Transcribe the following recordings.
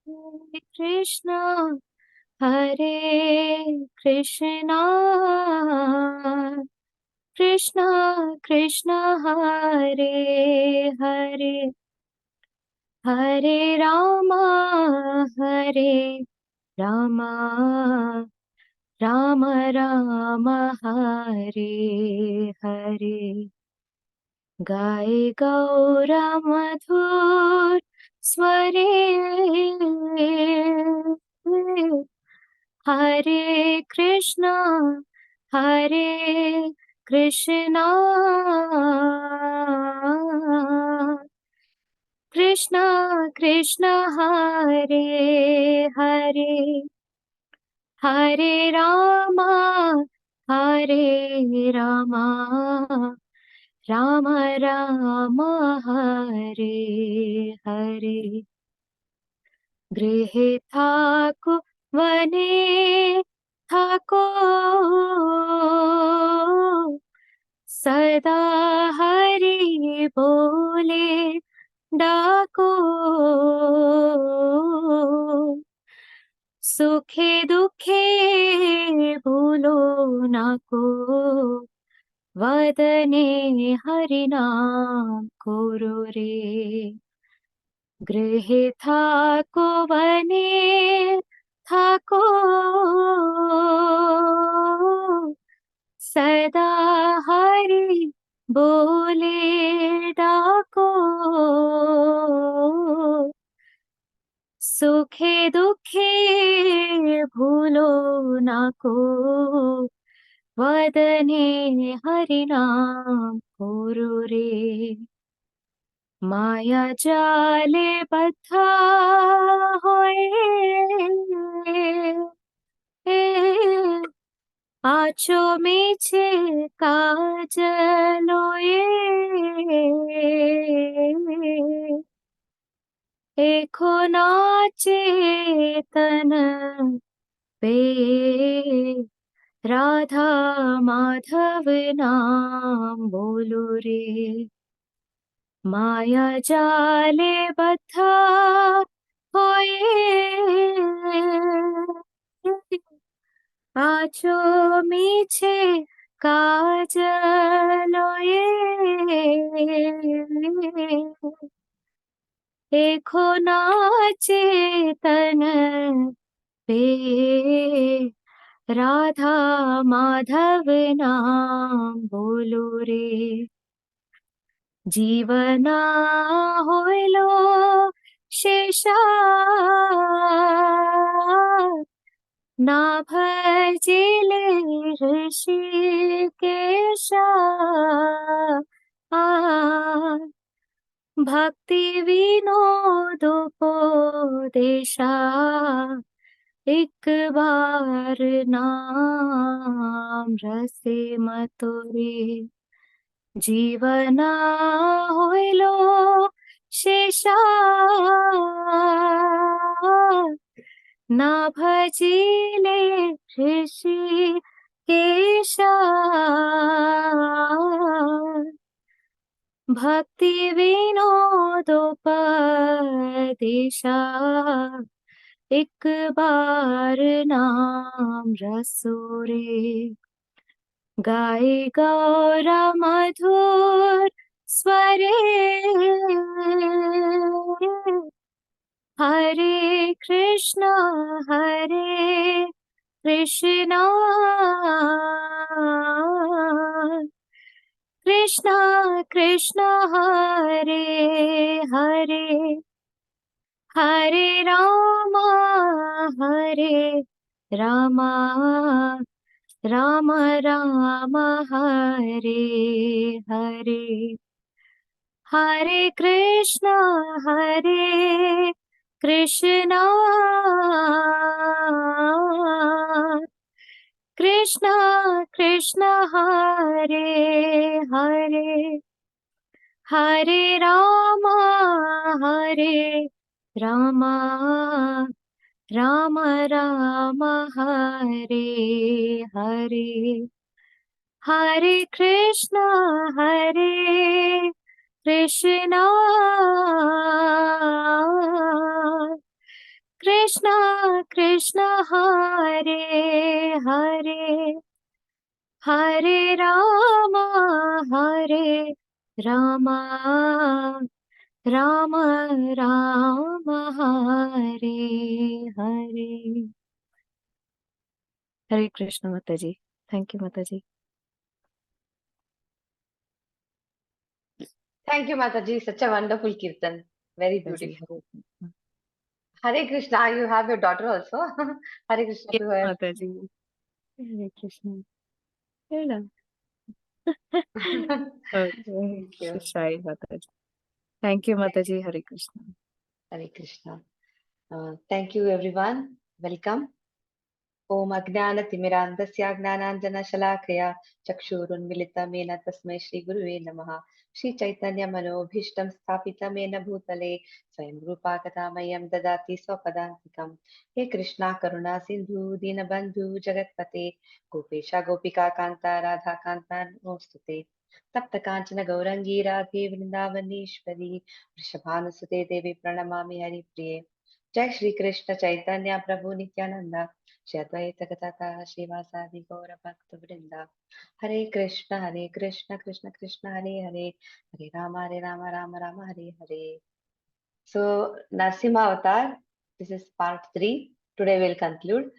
Krishna, Hare Krishna, Krishna Krishna, Hare Hare, Hare Rama, Hare Rama, Rama Rama, Hare Hare. गाए गौर मधुर स्वरे, हरे कृष्णा कृष्णा कृष्णा हरे हरे, हरे रामा राम राम हरे हरे। गृहे थाको वने थाको, सदा हरि बोले डाको। सुखे दुखे भूलो नाको, वदने हरि नाम कोरो रे। गृहे थाको वने थाको, सदा हरि बोले डाको। सुखे दुखे भूलो नाको, वदने हरि नाम कोरो रे। माया जाले बद्धा होए, आछो मीछे काजलोए। देखो नाचे तन पे, राधा माधव नाम बोलो रे। माया जाले बद्धा होए, आछो मीछे काजलोए। देखो नाचे तन पे, राधा माधव नाम बोलो रे। जीवना होइलो शेषा, ना भजिले ऋषिकेशा। भक्ति विनोदोपदेशा, एक बार नाम रसे मतोरे। जीवना होइलो शेषा, ना भजिले ऋषिकेशा। भक्ति विनोदोपदेशा, एक बार नाम रसो रे। गाए गौर मधुर स्वरे, हरे कृष्णा कृष्णा कृष्णा कृष्णा, हरे हरे, हरे रामा राम राम हरे हरे। हरे कृष्णा कृष्णा कृष्णा कृष्णा, हरे हरे, हरे राम राम राम राम हरे हरे। हरे Krishna Krishna Krishna, Krishna Hare Hare, Hare Rama, Hare Rama, Rama Rama, Hare Hare. Hare Krishna, Mataji. Thank you, Mataji. Thank you, Mataji. Such a wonderful kirtan. Very beautiful. Hare Krishna, you have your daughter also. Hare Krishna Yes, to her. Mataji. Hare Krishna. Hello. Okay. Thank you. Sorry, Mataji. Thank you, Mataji. Hare Krishna. Hare Krishna. Thank you, everyone. Welcome. Om Ajnana-timirandasya Gnananjana-shalakaya Chakshurunmilitamena Tasmai Shri Guruve Namaha Shri Chaitanya Manobhishtam Sthapitamena Bhutale Swayam Rupa Kadamayam Dadati Swapadantikam He Krishna Karuna Sindhu Dinabandhu Jagatpate Gopesha Gopika Kanta Radha Kanta Nostute Tapta Kanchana Gaurangi Radhe Vrindavaneshwari Vrishabhanusute Devi Pranamami Hari Priye Jai Shri Krishna Chaitanya Prabhu Nityananda Shri Advaita Gadadhara Srivasadi Gaura Bhakta Vrinda Hare Krishna Krishna Krishna Hare Hare Hare Rama Rama Rama Hare Hare. So Narasimha Avatar, this is part 3. Today we'll conclude.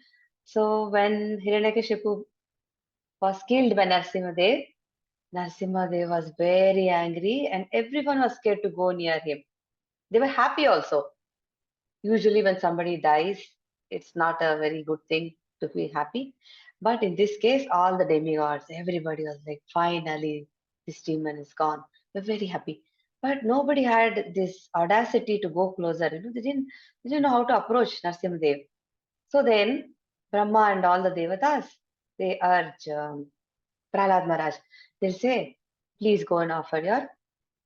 So when Hiranyakashipu was killed by Narasimha Dev was very angry and everyone was scared to go near him. They were happy also. Usually when somebody dies, it's not a very good thing to be happy. But in this case, all the demigods, everybody was like, finally, this demon is gone. We're very happy. But nobody had this audacity to go closer. They didn't know how to approach Narasimhadev. So then Brahma and all the devatas, they urge Prahlad Maharaj. They'll say, please go and offer your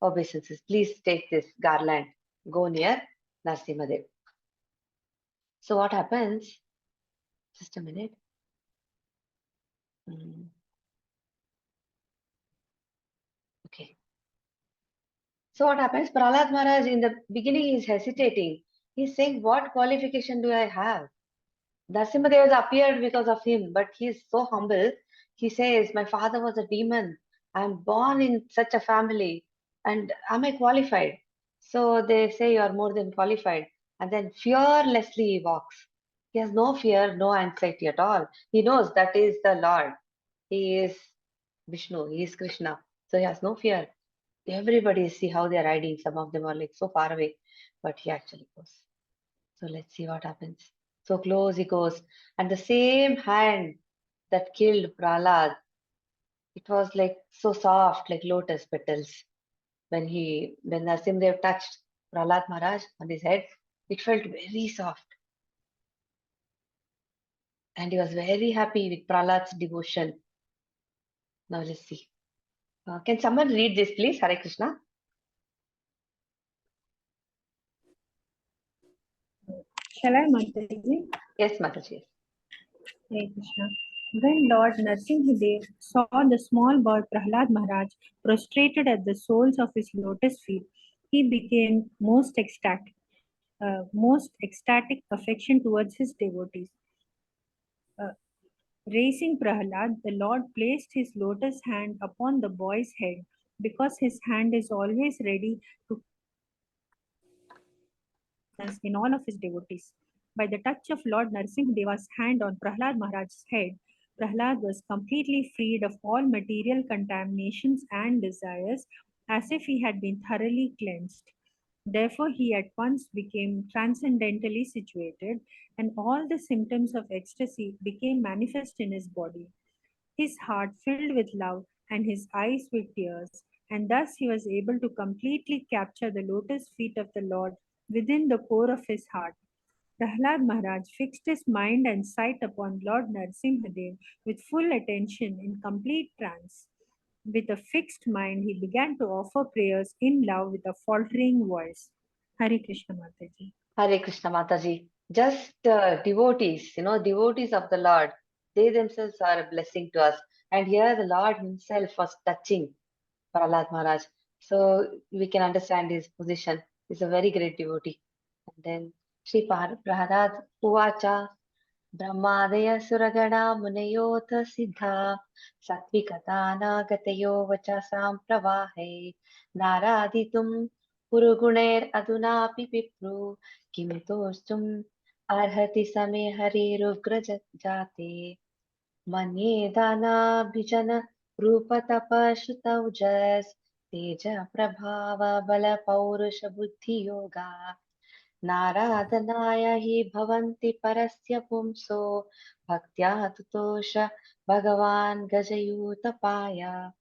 obeisances. Please take this garland. Go near Narasimhadev. So what happens? Just a minute. Okay. So what happens? Prahlad Maharaj in the beginning is hesitating. He's saying, what qualification do I have? Narasimhadev has appeared because of him, but he's so humble. He says, my father was a demon. I'm born in such a family. And am I qualified? So they say you are more than qualified. And then fearlessly he walks. He has no fear, no anxiety at all. He knows that is the Lord. He is Vishnu, he is Krishna. So he has no fear. Everybody see how they are riding. Some of them are like so far away, but he actually goes. So let's see what happens. So close he goes. And the same hand that killed Prahlad, it was like so soft, like lotus petals. When Narasimhadev touched Prahlad Maharaj on his head, it felt very soft. And he was very happy with Prahlad's devotion. Now let's see. Can someone read this, please? Hare Krishna. Shall I, Mataji? Yes, Mataji. Hare Krishna. When Lord Narasimhadev saw the small boy Prahlad Maharaj prostrated at the soles of his lotus feet, he became most ecstatic affection towards his devotees. Raising Prahlad, the Lord placed his lotus hand upon the boy's head because his hand is always ready to in all of his devotees. By the touch of Lord Narasimhadeva's hand on Prahlad Maharaj's head, Prahlad was completely freed of all material contaminations and desires as if he had been thoroughly cleansed. Therefore, he at once became transcendentally situated, and all the symptoms of ecstasy became manifest in his body. His heart filled with love and his eyes with tears, and thus he was able to completely capture the lotus feet of the Lord within the core of his heart. Prahlad Maharaj fixed his mind and sight upon Lord Narasimhadev with full attention in complete trance. With a fixed mind, he began to offer prayers in love with a faltering voice. Hare Krishna Mataji. Hare Krishna Mataji. Just devotees, devotees of the Lord, they themselves are a blessing to us. And here the Lord himself was touching Prahlad Maharaj. So we can understand his position. He's a very great devotee. And then Shri Prahlad Uvacha Brahmadaya Suragana Munayoth Siddha Satvikatana Gatayo Vachasam Pravahe Naraditum Puruguner Adunapi Pipru Kimitostum Arhati Same Harirugrajate Manye Dana Bhijana Rupatapa Shrutaujas Teja Prabhava Bala Paurusha Buddhi Yoga नाराधनाय हि भवन्ति परस्य पुंसो भक्त्या तुतोष Bhagavan Gajayutapaya.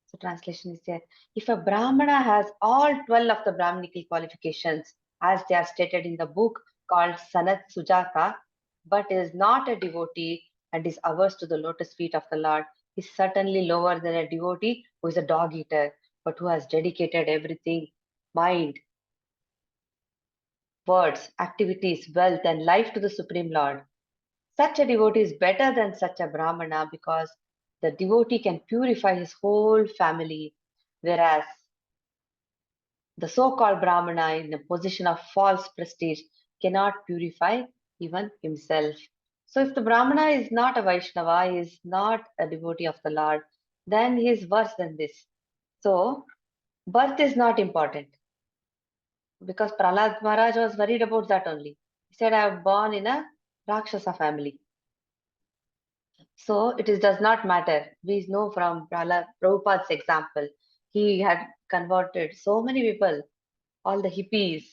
So translation is there. If a Brahmana has all 12 of the Brahminical qualifications, as they are stated in the book called Sanat Sujata, but is not a devotee and is averse to the lotus feet of the Lord, is certainly lower than a devotee who is a dog eater, but who has dedicated everything, mind, words, activities, wealth, and life to the Supreme Lord. Such a devotee is better than such a Brahmana because the devotee can purify his whole family, whereas the so-called Brahmana in a position of false prestige cannot purify even himself. So if the Brahmana is not a Vaishnava, he is not a devotee of the Lord, then he is worse than this. So birth is not important because Prahlad Maharaj was worried about that only. He said, I am born in a Rakshasa family. So it does not matter. We know from Prabhupada's example, he had converted so many people, all the hippies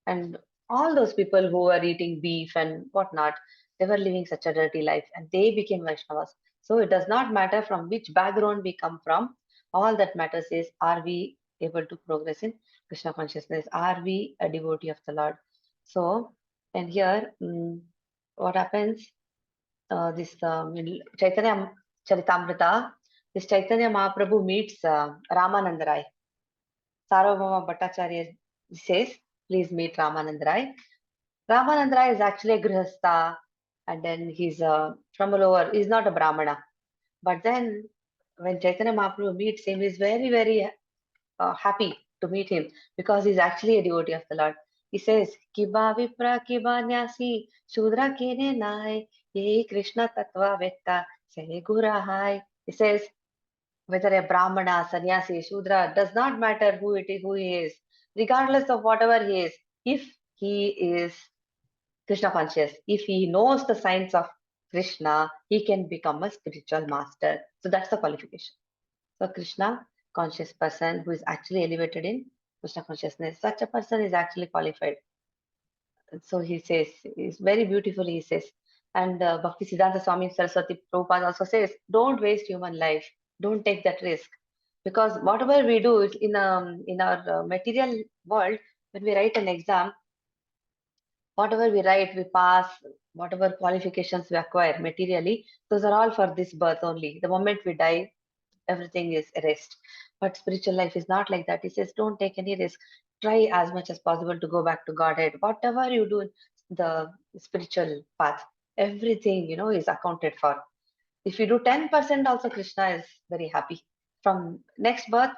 and all those people who were eating beef and whatnot. They were living such a dirty life and they became Vaishnavas. So it does not matter from which background we come from. All that matters is, are we able to progress in Krishna consciousness? Are we a devotee of the Lord? So, and here, what happens? This Chaitanya Charitamrita, this Chaitanya Mahaprabhu meets Ramananda Rai. Sarvabhauma Bhattacharya says, please meet Ramananda Rai. Ramananda Rai is actually a Grihastha, and then he's from a lower, he's not a Brahmana. But then when Chaitanya Mahaprabhu meets him, he's very, very happy to meet him because he's actually a devotee of the Lord. He says, Kiba Vipra Kiba Nyasi Shudra Kene Nai Ye Krishna Tattva Vetta Se Gura Hai. He says, whether a Brahmana, Sannyasi, Shudra, does not matter who it is, who he is, regardless of whatever he is, if he is Krishna conscious, if he knows the science of Krishna, he can become a spiritual master. So that's the qualification. So Krishna conscious person who is actually elevated in Krishna consciousness, such a person is actually qualified. So he says, it's very beautifully he says, and Bhakti Siddhanta Swami Saraswati Prabhupada also says, don't waste human life, don't take that risk, because whatever we do is in our material world, when we write an exam, whatever we write, we pass, whatever qualifications we acquire materially, those are all for this birth only. The moment we die, everything is erased. But spiritual life is not like that. He says, don't take any risk. Try as much as possible to go back to Godhead. Whatever you do in the spiritual path, everything, is accounted for. If you do 10%, also Krishna is very happy. From next birth,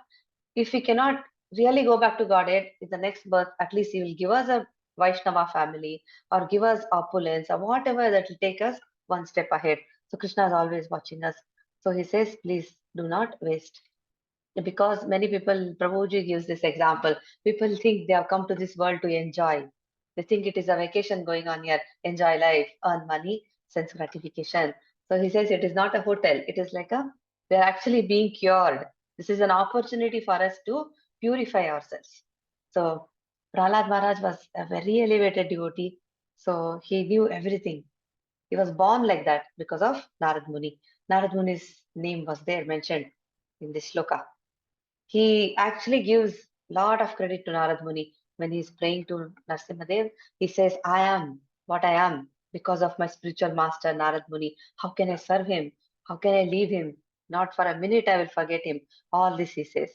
if we cannot really go back to Godhead in the next birth, at least He will give us a Vaishnava family or give us opulence or whatever that will take us one step ahead. So Krishna is always watching us. So He says, please do not waste. Because many people, Prabhuji gives this example, people think they have come to this world to enjoy. They think it is a vacation going on here, enjoy life, earn money, sense gratification. So he says it is not a hotel, it is like we are actually being cured. This is an opportunity for us to purify ourselves. So Prahlad Maharaj was a very elevated devotee, so he knew everything. He was born like that because of Narad Muni. Narad Muni's name was there mentioned in this shloka. He actually gives lot of credit to Narad Muni when he's praying to Narasimha. He says, I am what I am because of my spiritual master Narad Muni. How can I serve him? How can I leave him? Not for a minute I will forget him. All this he says.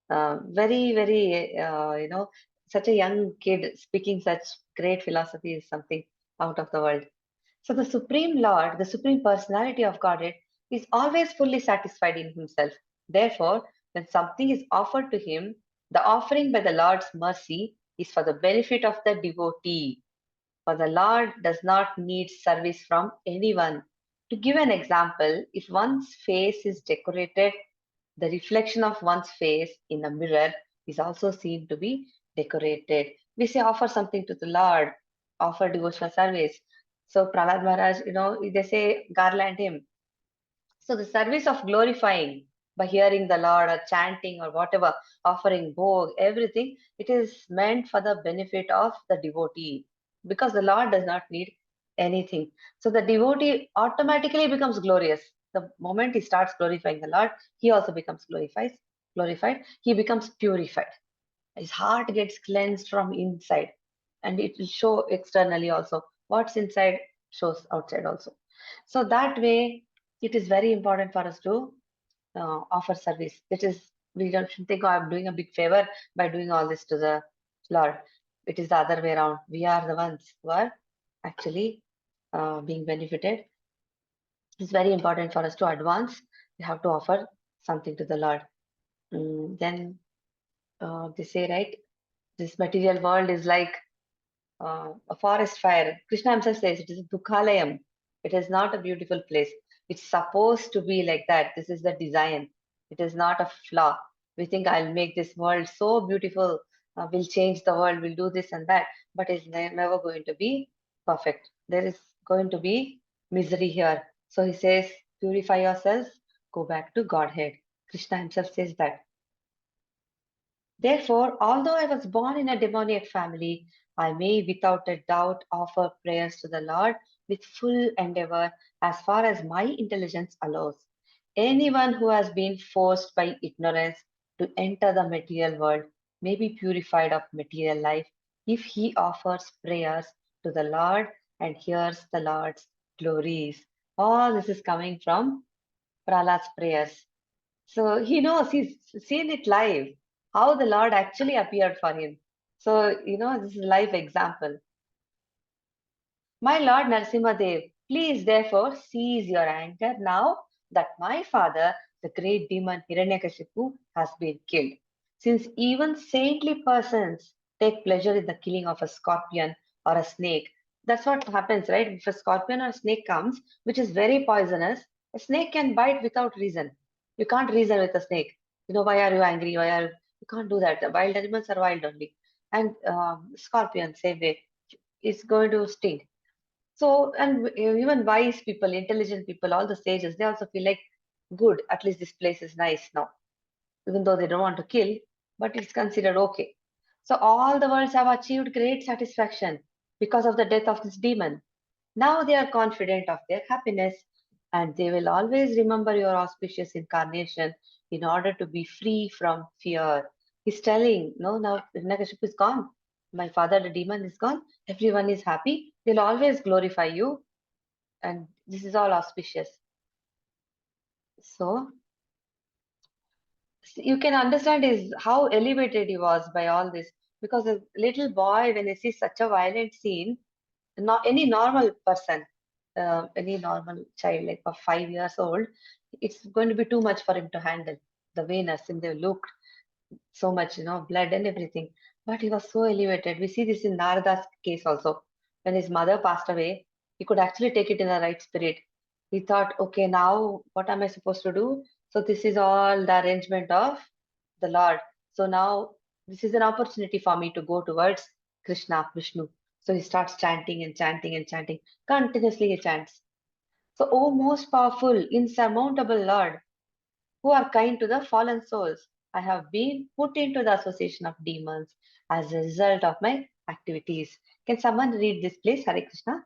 Very, very, such a young kid speaking such great philosophy is something out of the world. So the Supreme Lord, the Supreme Personality of Godhead, is always fully satisfied in himself. Therefore, when something is offered to him, the offering by the Lord's mercy is for the benefit of the devotee. For the Lord does not need service from anyone. To give an example, if one's face is decorated, the reflection of one's face in a mirror is also seen to be decorated. We say offer something to the Lord, offer devotional service. So Prahlad Maharaj, they say garland him. So the service of glorifying by hearing the Lord or chanting or whatever, offering bhog, everything, it is meant for the benefit of the devotee because the Lord does not need anything. So the devotee automatically becomes glorious. The moment he starts glorifying the Lord, he also becomes glorified. He becomes purified. His heart gets cleansed from inside, and it will show externally also. What's inside shows outside also. So that way, it is very important for us to offer service. It is, we don't should think, oh, I'm doing a big favor by doing all this to the Lord. It is the other way around. We are the ones who are actually being benefited. It's very important for us to advance. We have to offer something to the Lord. Then they say, right, this material world is like a forest fire. Krishna himself says it is a dukhalayam. It is not a beautiful place. It's supposed to be like that. This is the design. It is not a flaw. We think I'll make this world so beautiful. We'll change the world. We'll do this and that. But it's never going to be perfect. There is going to be misery here. So he says, purify yourselves. Go back to Godhead. Krishna himself says that. Therefore, although I was born in a demoniac family, I may without a doubt offer prayers to the Lord with full endeavor as far as my intelligence allows. Anyone who has been forced by ignorance to enter the material world may be purified of material life if he offers prayers to the Lord and hears the Lord's glories. All this is coming from Prahlad's prayers. So he knows, he's seen it live, how the Lord actually appeared for him. So, this is a live example. My Lord Narasimha Dev, please therefore cease your anger now that my father, the great demon Hiranyakashipu, has been killed. Since even saintly persons take pleasure in the killing of a scorpion or a snake, that's what happens, right? If a scorpion or a snake comes, which is very poisonous, a snake can bite without reason. You can't reason with a snake. Why are you angry? You can't do that? The wild animals are wild only. And scorpion, same way, is going to sting. So, and even wise people, intelligent people, all the sages, they also feel like, good, at least this place is nice now. Even though they don't want to kill, but it's considered okay. So all the worlds have achieved great satisfaction because of the death of this demon. Now they are confident of their happiness, and they will always remember your auspicious incarnation in order to be free from fear. He's telling, no, now Hiranyakashipu is gone. My father, the demon, is gone. Everyone is happy. They'll always glorify you. And this is all auspicious. So you can understand is how elevated he was by all this. Because a little boy, when he sees such a violent scene, not any normal person, any normal child like of 5 years old, it's going to be too much for him to handle. The way Narasimha looked, so much, blood and everything. But he was so elevated. We see this in Narada's case also. When his mother passed away, he could actually take it in the right spirit. He thought, okay, now what am I supposed to do? So this is all the arrangement of the Lord. So now this is an opportunity for me to go towards Krishna, Vishnu. So he starts chanting and chanting and chanting. Continuously he chants. So, O most powerful, insurmountable Lord, who are kind to the fallen souls, I have been put into the association of demons as a result of my activities. Can someone read this, please? Hare Krishna.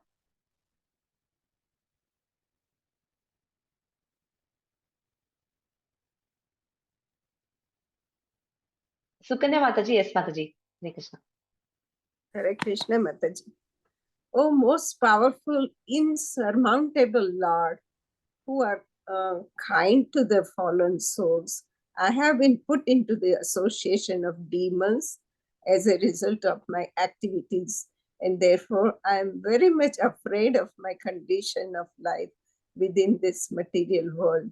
Sukanya Mataji, yes, Mataji. Hare Krishna. Hare Krishna Mataji. O most powerful, insurmountable Lord, who are kind to the fallen souls, I have been put into the association of demons as a result of my activities, and therefore I am very much afraid of my condition of life within this material world.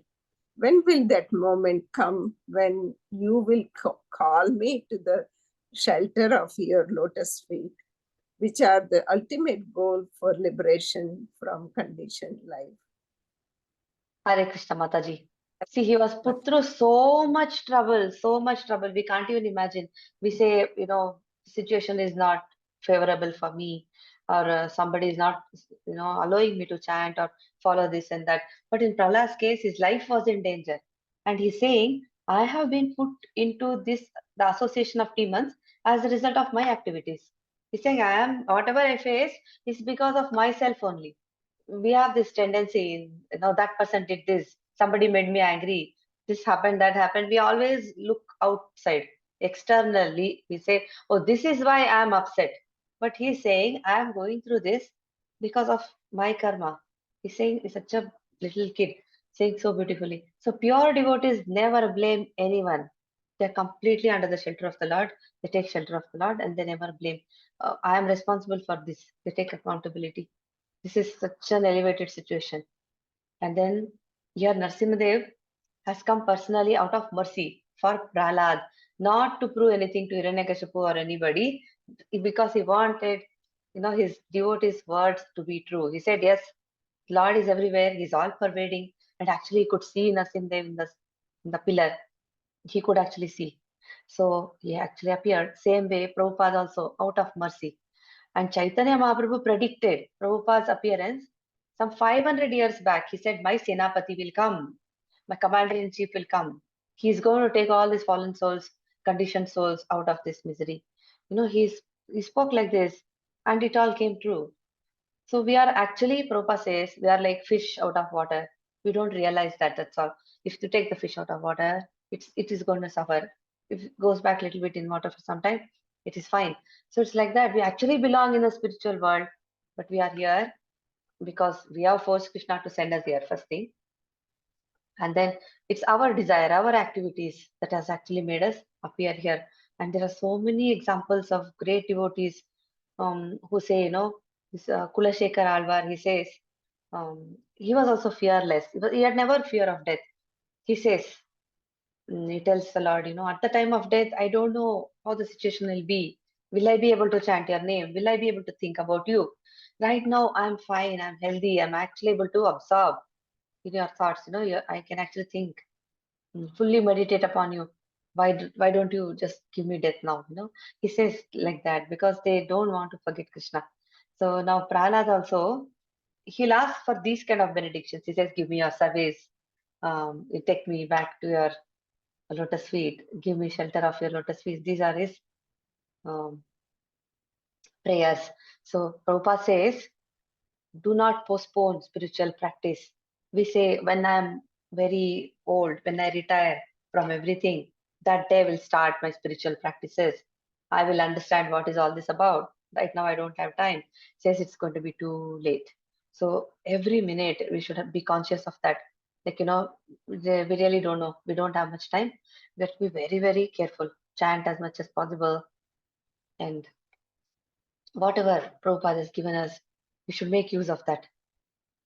When will that moment come when you will call me to the shelter of your lotus feet? which are the ultimate goal for liberation from conditioned life. Hare Krishna Mataji. See, he was put through so much trouble, so much trouble. We can't even imagine. We say, situation is not favorable for me, or somebody is not, allowing me to chant or follow this and that. But in Prahlad's case, his life was in danger. And he's saying, I have been put into this, the association of demons as a result of my activities. He's saying, whatever I face is because of myself only. We have this tendency, that person did this, somebody made me angry, this happened, that happened. We always look outside, externally. We say, oh, this is why I am upset. But he's saying, I am going through this because of my karma. He's saying, he's such a little kid, saying so beautifully. So pure devotees never blame anyone. They're completely under the shelter of the Lord. They take shelter of the Lord and they never blame. I am responsible for this. They take accountability. This is such an elevated situation. And then here Narasimhadev has come personally out of mercy for Prahlad, not to prove anything to Hiranyakashipu or anybody, because he wanted, his devotees' words to be true. He said, yes, Lord is everywhere, he's all pervading, and actually he could see Narasimhadev in the pillar. He could actually see. So he actually appeared. Same way, Prabhupada also, out of mercy. And Chaitanya Mahaprabhu predicted Prabhupada's appearance some 500 years back. He said, my Senapati will come. My commander-in-chief will come. He's going to take all these fallen souls, conditioned souls out of this misery. He spoke like this and it all came true. So we are actually, Prabhupada says, we are like fish out of water. We don't realize that, that's all. If you take the fish out of water, it is going to suffer. If it goes back a little bit in water for some time, it is fine. So it's like that. We actually belong in the spiritual world, but we are here because we have forced Krishna to send us here, first thing. And then it's our desire, our activities that has actually made us appear here. And there are so many examples of great devotees who say, this Kulashekar Alvar, he says, he was also fearless. He had never fear of death. He says, he tells the Lord, at the time of death, I don't know how the situation will be. Will I be able to chant your name? Will I be able to think about you? Right now, I'm fine. I'm healthy. I'm actually able to absorb in your thoughts. I can actually think, fully meditate upon you. Why don't you just give me death now? He says like that because they don't want to forget Krishna. So now Prahlad also, he'll ask for these kind of benedictions. He says, give me your service. You take me back to your lotus feet. Give me shelter of your lotus feet. These are his um, prayers. So Prabhupada says, do not postpone spiritual practice. We say, when I'm very old, when I retire from everything, that day will start my spiritual practices. I will understand what is all this about. Right now, I don't have time. Says it's going to be too late. So every minute we should be conscious of that. Like, we really don't know. We don't have much time. We have to be very, very careful. Chant as much as possible. And whatever Prabhupada has given us, we should make use of that.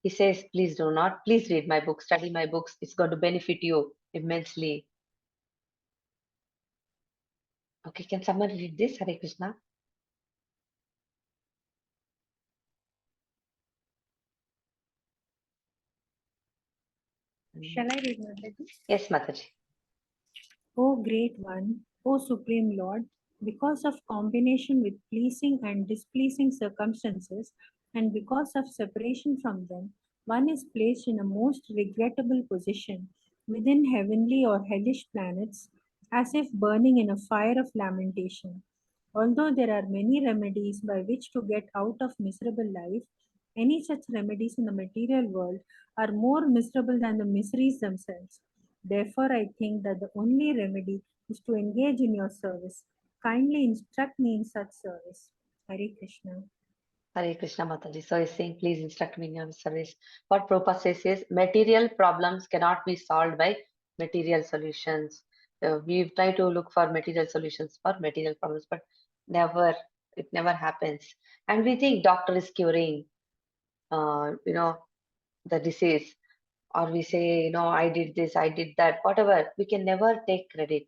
He says, please read my books, study my books. It's going to benefit you immensely. Okay, can someone read this? Hare Krishna. Shall I read, Mataji? Yes, Mataji. O Great One, O Supreme Lord, because of combination with pleasing and displeasing circumstances, and because of separation from them, one is placed in a most regrettable position within heavenly or hellish planets, as if burning in a fire of lamentation. Although there are many remedies by which to get out of miserable life, any such remedies in the material world are more miserable than the miseries themselves. Therefore, I think that the only remedy is to engage in your service. Kindly instruct me in such service. Hare Krishna. Hare Krishna Mataji. So he's saying, please instruct me in your service. What Prabhupada says is, material problems cannot be solved by material solutions. We try to look for material solutions for material problems, but it never happens. And we think doctor is curing, the disease. Or we say, I did this, I did that, whatever. We can never take credit.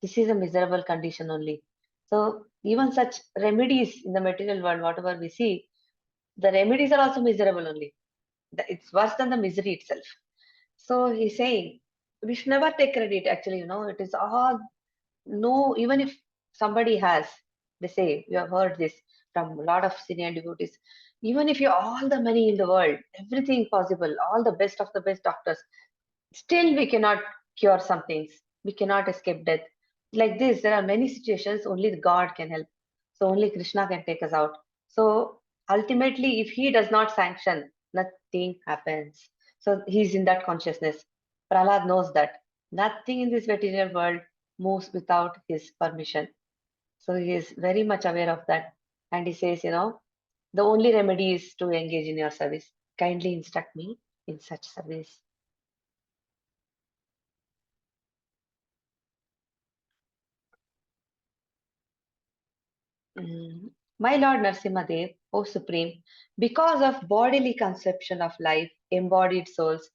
This is a miserable condition only. So even such remedies in the material world, whatever we see, the remedies are also miserable only. It's worse than the misery itself. So he's saying we should never take credit. Actually, it is all no. Even if somebody has, they say, you have heard this from a lot of senior devotees. Even if you have all the money in the world, everything possible, all the best of the best doctors, still we cannot cure some things. We cannot escape death. Like this, there are many situations only God can help. So only Krishna can take us out. So ultimately, if he does not sanction, nothing happens. So he's in that consciousness. Prahlad knows that nothing in this material world moves without his permission. So he is very much aware of that. And he says, the only remedy is to engage in your service. Kindly instruct me in such service. My Lord Narasimhadev, O Supreme, because of bodily conception of life, embodied souls,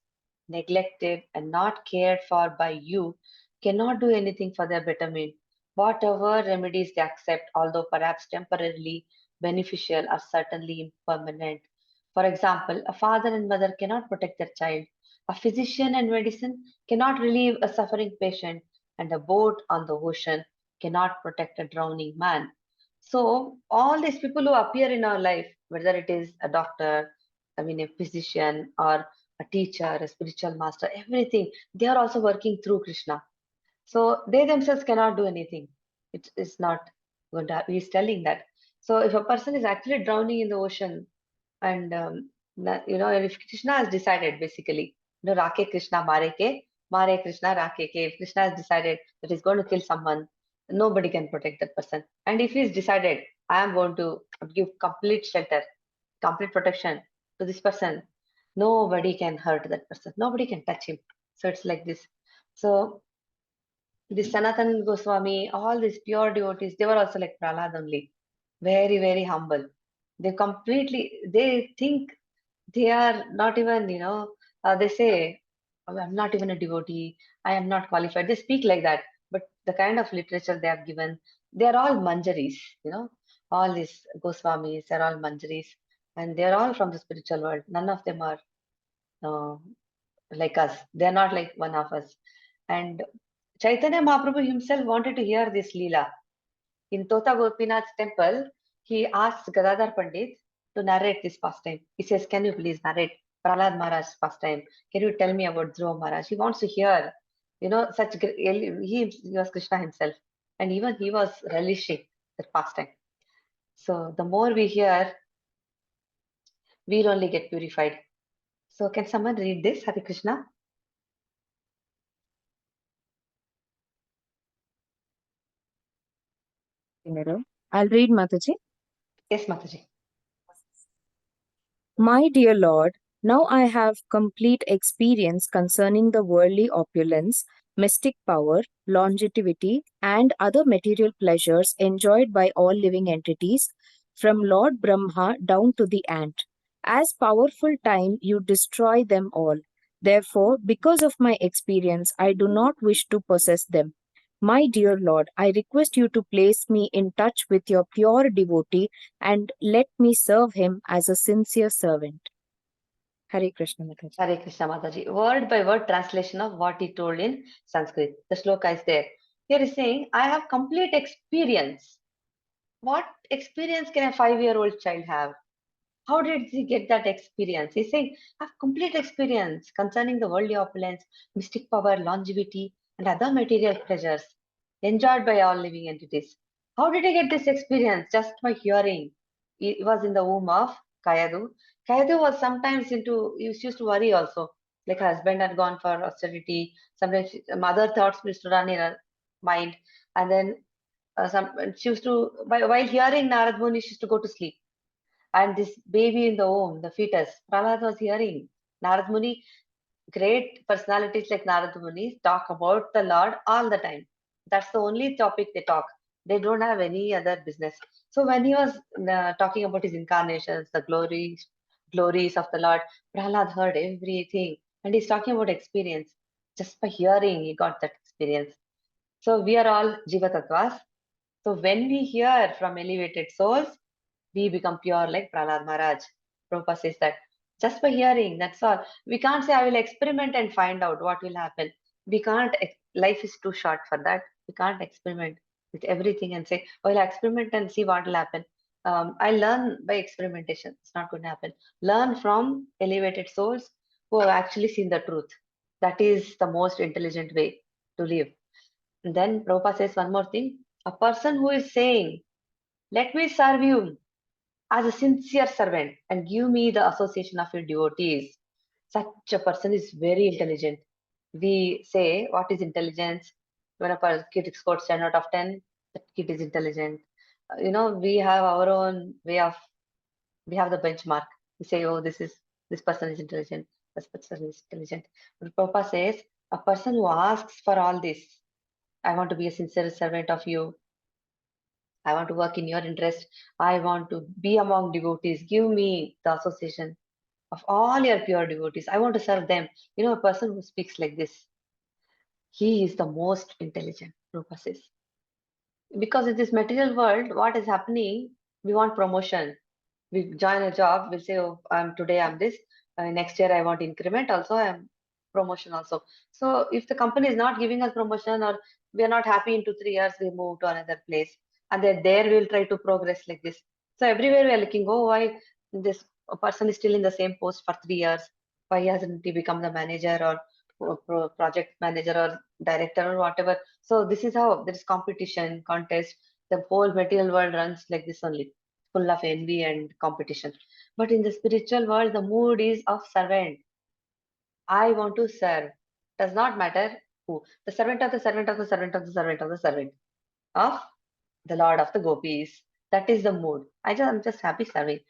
neglected and not cared for by you, cannot do anything for their betterment. Whatever remedies they accept, although perhaps temporarily beneficial, are certainly impermanent. For example, a father and mother cannot protect their child. A physician and medicine cannot relieve a suffering patient, and a boat on the ocean cannot protect a drowning man. So all these people who appear in our life, whether it is a doctor, a physician, or a teacher, a spiritual master, everything, they are also working through Krishna. So they themselves cannot do anything. It is not going to. He is telling that. So if a person is actually drowning in the ocean, and if Krishna has decided, basically, Rake Krishna Mare Krishna Rake ke. If Krishna has decided that he's going to kill someone, nobody can protect that person. And if he's decided, I am going to give complete shelter, complete protection to this person, nobody can hurt that person. Nobody can touch him. So it's like this. So this Sanatan Goswami, all these pure devotees, they were also like Prahlad only. Very, very humble. They think they are not even, they say, "Oh, I'm not even a devotee. I am not qualified." They speak like that. But the kind of literature they have given, they are all manjaris, all these Goswamis are all manjaris. And they are all from the spiritual world. None of them are uh, like us. They are not like one of us. And Chaitanya Mahaprabhu himself wanted to hear this Leela. In Tota Gopinath's temple, he asked Gadadhar Pandit to narrate this pastime. He says, "Can you please narrate Prahlad Maharaj's pastime? Can you tell me about Dhruva Maharaj?" He wants to hear, he was Krishna himself. And even he was relishing that pastime. So the more we hear, we'll only get purified. So can someone read this, Hare Krishna? I'll read, Mataji. Yes, Mataji. My dear Lord, now I have complete experience concerning the worldly opulence, mystic power, longevity, and other material pleasures enjoyed by all living entities, from Lord Brahma down to the ant. As powerful time, you destroy them all. Therefore, because of my experience, I do not wish to possess them. My dear Lord, I request you to place me in touch with your pure devotee and let me serve him as a sincere servant. Hare Krishna Mataji. Hare Krishna Mataji. Word by word translation of what he told in Sanskrit. The shloka is there. Here is saying, I have complete experience. What experience can a 5-year-old child have? How did he get that experience? He's saying, I have complete experience concerning the worldly opulence, mystic power, longevity, and other material pleasures enjoyed by all living entities. How did he get this experience? Just by hearing. He was in the womb of Kayadu. Kayadu was sometimes he used to worry also. Like her husband had gone for austerity. Sometimes mother thoughts used to run in her mind. And then she used to, while hearing Narad Muni, she used to go to sleep. And this baby in the womb, the fetus, Prahlad was hearing. Narad Muni, great personalities like Narad Muni talk about the Lord all the time. That's the only topic they talk. They don't have any other business. So when he was talking about his incarnations, the glories of the Lord, Prahlad heard everything. And he's talking about experience. Just by hearing, he got that experience. So we are all Jiva Tattvas. So when we hear from elevated souls, we become pure like Prahlad Maharaj. Prabhupada says that just by hearing, that's all. We can't say, I will experiment and find out what will happen. We can't, life is too short for that. We can't experiment with everything and say, oh, I'll experiment and see what will happen. I learn by experimentation. It's not going to happen. Learn from elevated souls who have actually seen the truth. That is the most intelligent way to live. And then Prabhupada says one more thing. A person who is saying, let me serve you as a sincere servant and give me the association of your devotees. Such a person is very intelligent. We say, what is intelligence? When a kid scores 10 out of 10, that kid is intelligent. We have our own way of, we have the benchmark. We say, oh, this person is intelligent, this person is intelligent. But Prabhupada says, a person who asks for all this, I want to be a sincere servant of you. I want to work in your interest. I want to be among devotees. Give me the association of all your pure devotees. I want to serve them. A person who speaks like this, he is the most intelligent, Rupa says. Because in this material world, what is happening? We want promotion. We join a job, we'll say, oh, today I'm this. Next year I want increment. Also, I'm promotion also. So if the company is not giving us promotion or we are not happy in 2-3 years, we move to another place. And then there we'll try to progress like this. So everywhere we are looking, oh, why this person is still in the same post for 3 years? Why hasn't he become the manager or project manager or director or whatever? So this is how there is competition, contest. The whole material world runs like this only, full of envy and competition. But in the spiritual world, the mood is of servant. I want to serve. Does not matter who. The servant of the servant of the servant of the servant of the servant of the Lord of the Gopis. That is the mood. I'm just happy serving.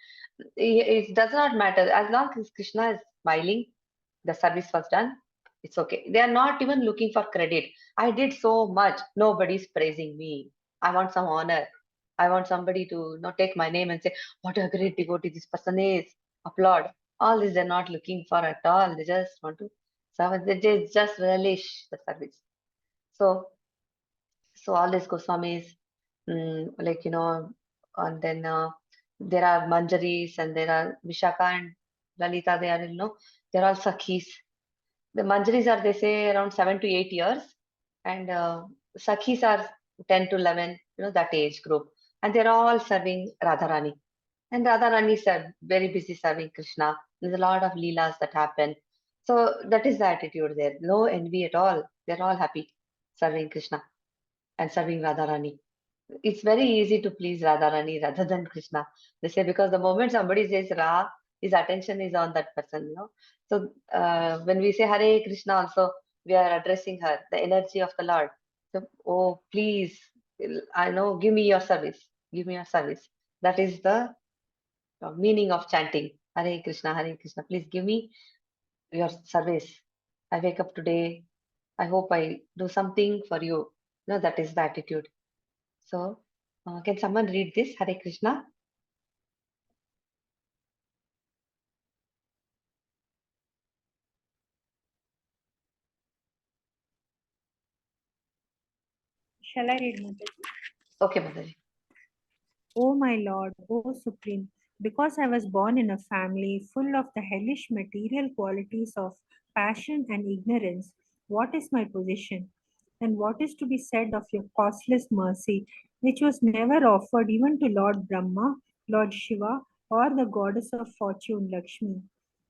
It does not matter. As long as Krishna is smiling, the service was done, it's okay. They are not even looking for credit. I did so much. Nobody's praising me. I want some honor. I want somebody to not take my name and say, what a great devotee this person is. Applaud. All this they're not looking for at all. They just want to serve. They just relish the service. So all these Goswamis, and then there are Manjaris and there are Vishaka and Lalita, they're all Sakhis. The Manjaris are, they say, around 7 to 8 years, and Sakhis are 10 to 11, that age group. And they're all serving Radharani. And Radharani is very busy serving Krishna. There's a lot of leelas that happen. So that is the attitude there. No envy at all. They're all happy serving Krishna and serving Radharani. It's very easy to please Radharani rather than Krishna. They say because the moment somebody says Ra, his attention is on that person. So when we say Hare Krishna also, we are addressing her, the energy of the Lord. So, oh, please, I know, give me your service. Give me your service. That is the meaning of chanting. Hare Krishna, Hare Krishna. Please give me your service. I wake up today. I hope I do something for you. That is the attitude. So, can someone read this? Hare Krishna. Shall I read, Mataji? Okay, Mataji. O my Lord, O Supreme, because I was born in a family full of the hellish material qualities of passion and ignorance, what is my position? And what is to be said of your causeless mercy, which was never offered even to Lord Brahma, Lord Shiva, or the goddess of fortune, Lakshmi?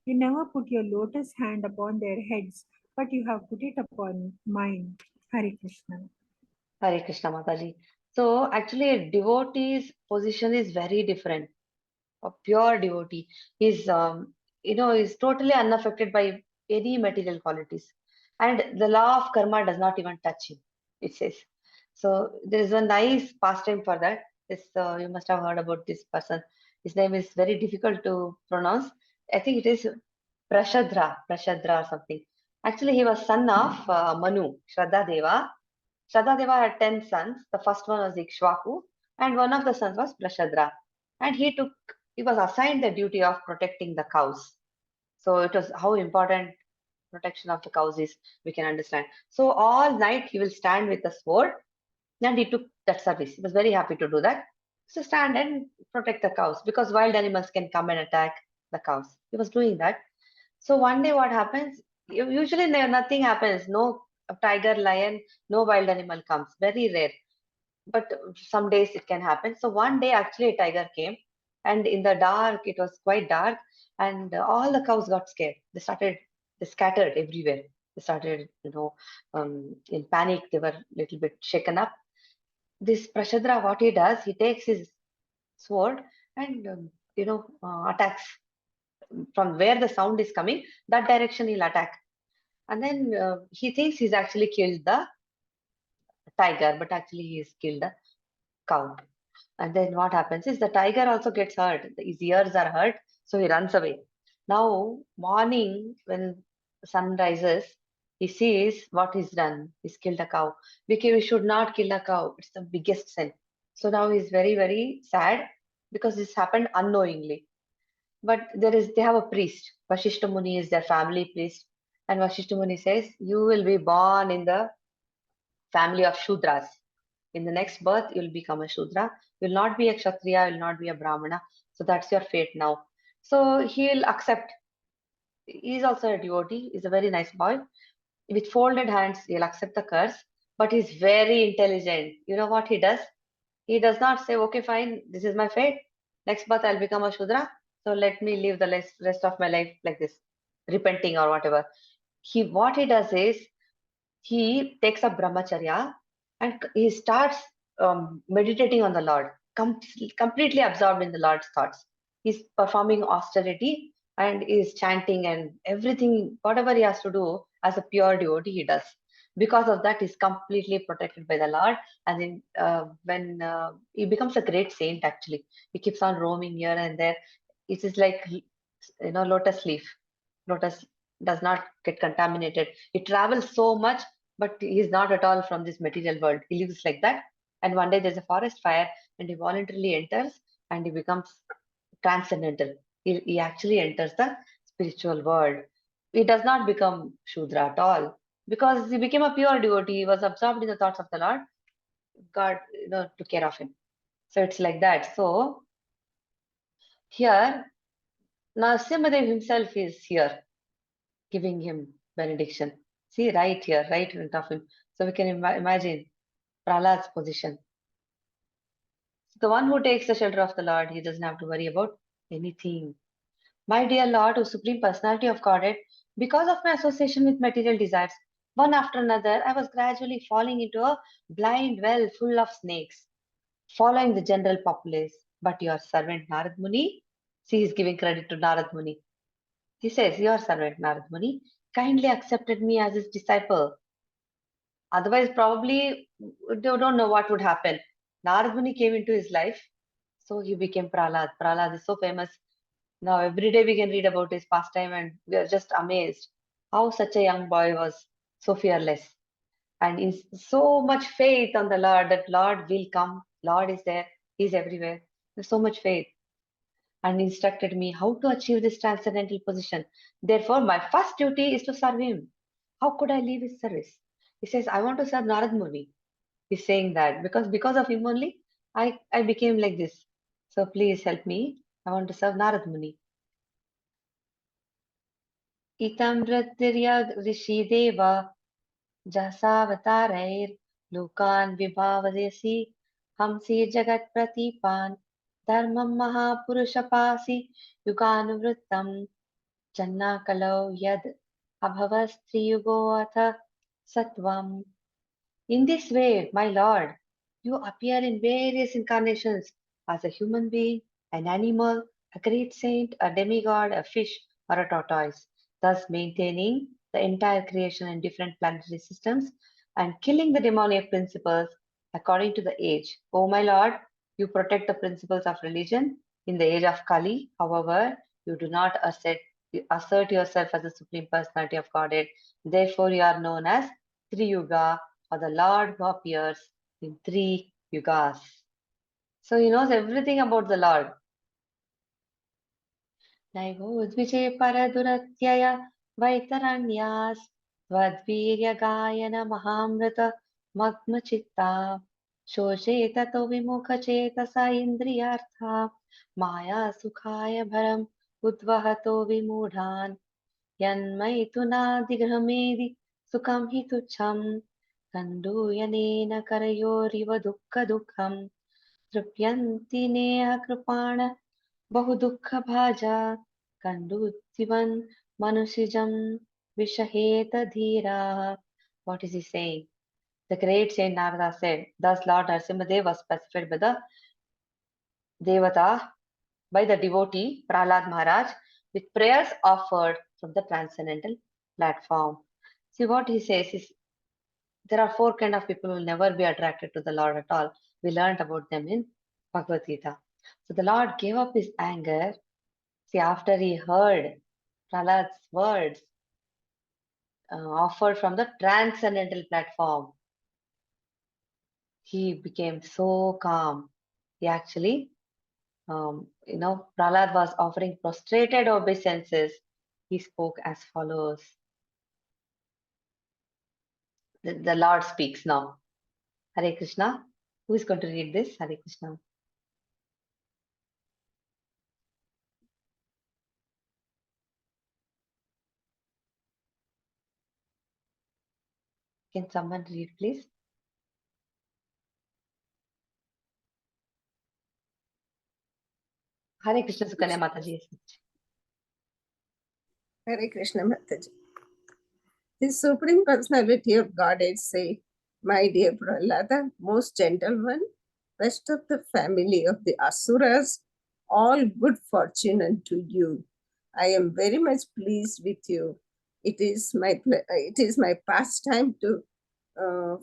You never put your lotus hand upon their heads, but you have put it upon mine. Hare Krishna. Hare Krishna, Mataji. So, actually, a devotee's position is very different. A pure devotee is, is totally unaffected by any material qualities. And the law of karma does not even touch him, it says. So, there is a nice pastime for that. You must have heard about this person. His name is very difficult to pronounce. I think it is Prashadra or something. Actually, he was son of Manu, Shraddha Deva. Shraddha Deva had 10 sons. The first one was Ikshvaku, and one of the sons was Prashadra. And he was assigned the duty of protecting the cows. So it was how important protection of the cows is, we can understand. So all night he will stand with the sword And he took that service. He was very happy to do that. So stand and protect the cows because wild animals can come and attack the cows. He was doing that. So one day what happens? Usually nothing happens. No tiger, lion, no wild animal comes. Very rare. But some days it can happen. So one day actually a tiger came, and in the dark, it was quite dark, and all the cows got scared. They scattered everywhere. They started, in panic. They were a little bit shaken up. This Prashadra, what he does, he takes his sword and attacks from where the sound is coming. That direction he'll attack, and then he thinks he's actually killed the tiger, but actually he's killed the cow. And then what happens is the tiger also gets hurt. His ears are hurt, so he runs away. Now, morning, when the sun rises, he sees what he's done. He's killed a cow. Because we should not kill a cow. It's the biggest sin. So now he's very, very sad because this happened unknowingly. But they have a priest. Vashishta Muni is their family priest. And Vashishta Muni says, you will be born in the family of Shudras. In the next birth, you'll become a Shudra. You'll not be a Kshatriya, you'll not be a Brahmana. So that's your fate now. So he'll accept. He's also a devotee. He's a very nice boy. With folded hands, he'll accept the curse. But he's very intelligent. You know what he does? He does not say, okay, fine, this is my fate. Next birth, I'll become a Shudra. So let me live the rest of my life like this, repenting or whatever. What he does is, he takes up brahmacharya and he starts meditating on the Lord, completely absorbed in the Lord's thoughts. He's performing austerity and is chanting and everything, whatever he has to do as a pure devotee, he does. Because of that, he's completely protected by the Lord. And then when he becomes a great saint, actually, he keeps on roaming here and there. It is like, lotus leaf. Lotus does not get contaminated. It travels so much, but he's not at all from this material world. He lives like that. And one day there's a forest fire, and he voluntarily enters and he becomes transcendental. He actually enters the spiritual world. He does not become Shudra at all because he became a pure devotee. He was absorbed in the thoughts of the Lord. God, took care of him. So it's like that. So here, Narasimhadev himself is here giving him benediction. See, right here, right in front of him. So we can imagine Prahlad's position. The one who takes the shelter of the Lord, he doesn't have to worry about anything. My dear Lord, O Supreme Personality of Godhead, because of my association with material desires, one after another, I was gradually falling into a blind well full of snakes, following the general populace. But your servant Narad Muni, see, he's giving credit to Narad Muni. He says, your servant Narad Muni kindly accepted me as his disciple. Otherwise, probably they don't know what would happen. Narad Muni came into his life, so he became Prahlad. Prahlad is so famous. Now, every day we can read about his pastime, and we are just amazed how such a young boy was so fearless and in so much faith on the Lord that Lord will come, Lord is there, He's everywhere. There's so much faith and instructed me how to achieve this transcendental position. Therefore, my first duty is to serve him. How could I leave his service? He says, I want to serve Narad Muni. He's saying that because of him only, I became like this. So please help me. I want to serve Narad Muni. Itam Vritirya Rishi Deva Jasavatareir Lukan Vibhavadesi Hamsi Jagat Pratipan Dharmam Mahapurushapasi Yuganuvrittam Janna Kalau Yad Abhavastriyugo Satvam. In this way, my Lord, you appear in various incarnations as a human being, an animal, a great saint, a demigod, a fish, or a tortoise, thus maintaining the entire creation in different planetary systems and killing the demoniac principles according to the age. O my Lord, you protect the principles of religion in the age of Kali. However, you do not assert yourself as the Supreme Personality of Godhead. Therefore, you are known as Triyuga, or the Lord who appears in 3 yugas. So he knows everything about the Lord. Naivodvijay Paraduratya Vaitaranyas Vadvirya Gayana Mahamrita Magma Chitta शोचे ततो विमुखचेतसा इन्द्रियार्था माया सुखाय भरम उद्वहतो विमूढान् यन्मैथुनादिगृहमेदि सुखं हि तुच्छं कण्डूयनेन करयोरिव दुःखं तृप्यन्ति नेह कृपाण बहु दुःखभाजा कण्डूतिवन् मनुषिजं विषहेत धीराः. What is he saying? The great Saint Narada said, thus Lord Narasimha was specified by the Devata, by the devotee Prahlad Maharaj, with prayers offered from the transcendental platform. See what he says is there are four kind of people who will never be attracted to the Lord at all. We learned about them in Bhagavad Gita. So the Lord gave up his anger. See, after he heard Prahlad's words offered from the transcendental platform, he became so calm. He actually, Prahlad was offering prostrated obeisances. He spoke as follows. The Lord speaks now. Hare Krishna. Who is going to read this? Hare Krishna. Can someone read, please? Hare Krishna, Sukanya Mataji. Hare Krishna Mataji. The Supreme Personality of Godhead say, my dear Prahlada, most gentle one, best of the family of the Asuras, all good fortune unto you. I am very much pleased with you. It is my pastime to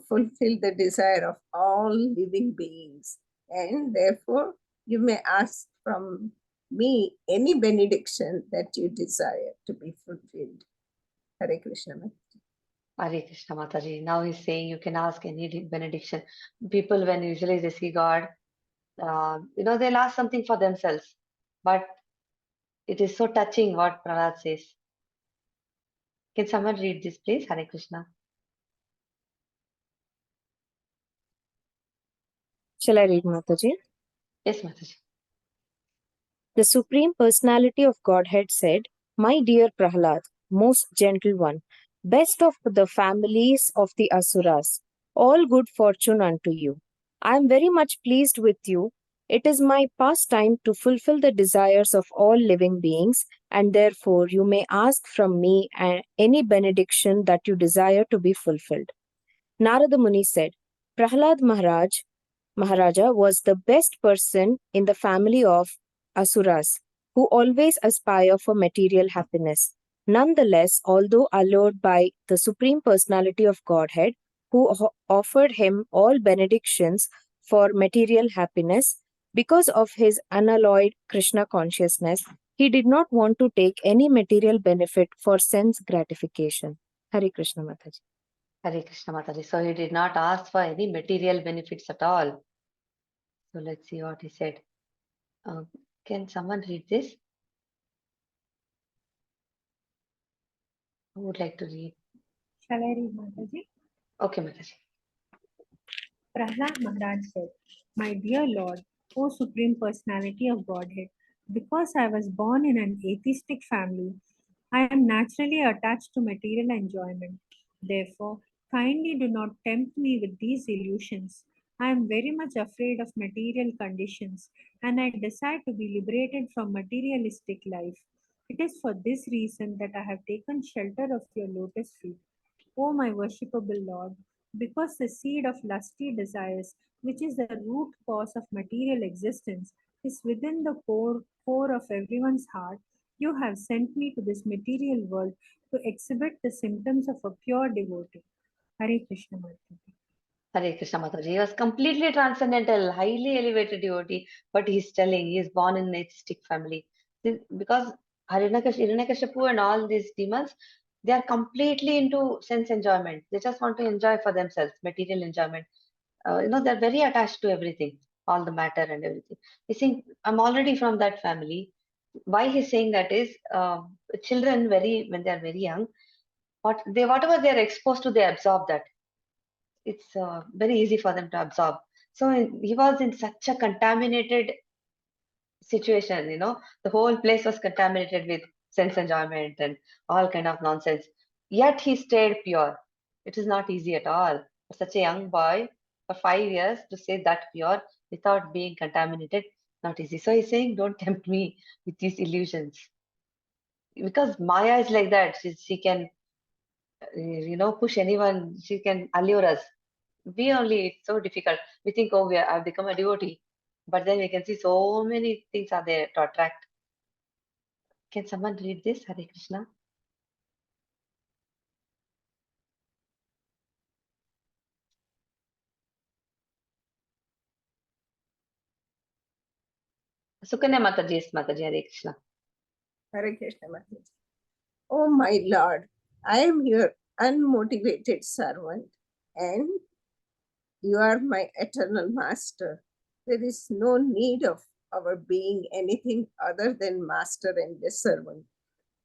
fulfill the desire of all living beings, and therefore you may ask from me any benediction that you desire to be fulfilled. Hare Krishna. Hare Krishna Mataji. Now he's saying you can ask any benediction. People, when usually they see God, they'll ask something for themselves. But it is so touching what Prahlad says. Can someone read this, please? Hare Krishna. Shall I read, Mataji? Yes, Mataji. The Supreme Personality of Godhead said, my dear Prahlad, most gentle one, best of the families of the Asuras, all good fortune unto you. I am very much pleased with you. It is my pastime to fulfill the desires of all living beings, and therefore you may ask from me any benediction that you desire to be fulfilled. Narada Muni said, Prahlad Maharaja was the best person in the family of Asuras, who always aspire for material happiness. Nonetheless, although allured by the Supreme Personality of Godhead, who offered him all benedictions for material happiness, because of his unalloyed Krishna consciousness, he did not want to take any material benefit for sense gratification. Hare Krishna Mataji. Hare Krishna Mataji. So he did not ask for any material benefits at all. So let's see what he said. Can someone read this? Who would like to read? Shall I read, Mataji? Okay, Mataji. Prahlad Maharaj said, my dear Lord, O Supreme Personality of Godhead, because I was born in an atheistic family, I am naturally attached to material enjoyment. Therefore, kindly do not tempt me with these illusions. I am very much afraid of material conditions, and I desire to be liberated from materialistic life. It is for this reason that I have taken shelter of your lotus feet. O my worshipable Lord, because the seed of lusty desires, which is the root cause of material existence, is within the core of everyone's heart, you have sent me to this material world to exhibit the symptoms of a pure devotee. Hare Krishna Mataji. Hare Krishna Mataji. He was completely transcendental, highly elevated devotee, but he's telling he is born in an atheistic family. Because Hiranyakashipu and all these demons, they are completely into sense enjoyment. They just want to enjoy for themselves, material enjoyment. They're very attached to everything, all the matter and everything. He's saying, I'm already from that family. Why he's saying that is, children when they are very young, whatever they are exposed to, they absorb that. It's very easy for them to absorb. So he was in such a contaminated situation, the whole place was contaminated with sense enjoyment and all kind of nonsense. Yet he stayed pure. It is not easy at all for such a young boy for 5 years to stay that pure without being contaminated. Not easy. So he's saying, don't tempt me with these illusions. Because Maya is like that. She can, push anyone. She can allure us. We only, it's so difficult. We think, oh, I've become a devotee. But then we can see so many things are there to attract. Can someone read this? Hare Krishna. Sukanya Mataji, yes, Mataji, Hare Krishna. Hare Krishna Mataji. Oh my Lord, I am your unmotivated servant and you are my eternal master. There is no need of our being anything other than master and the servant.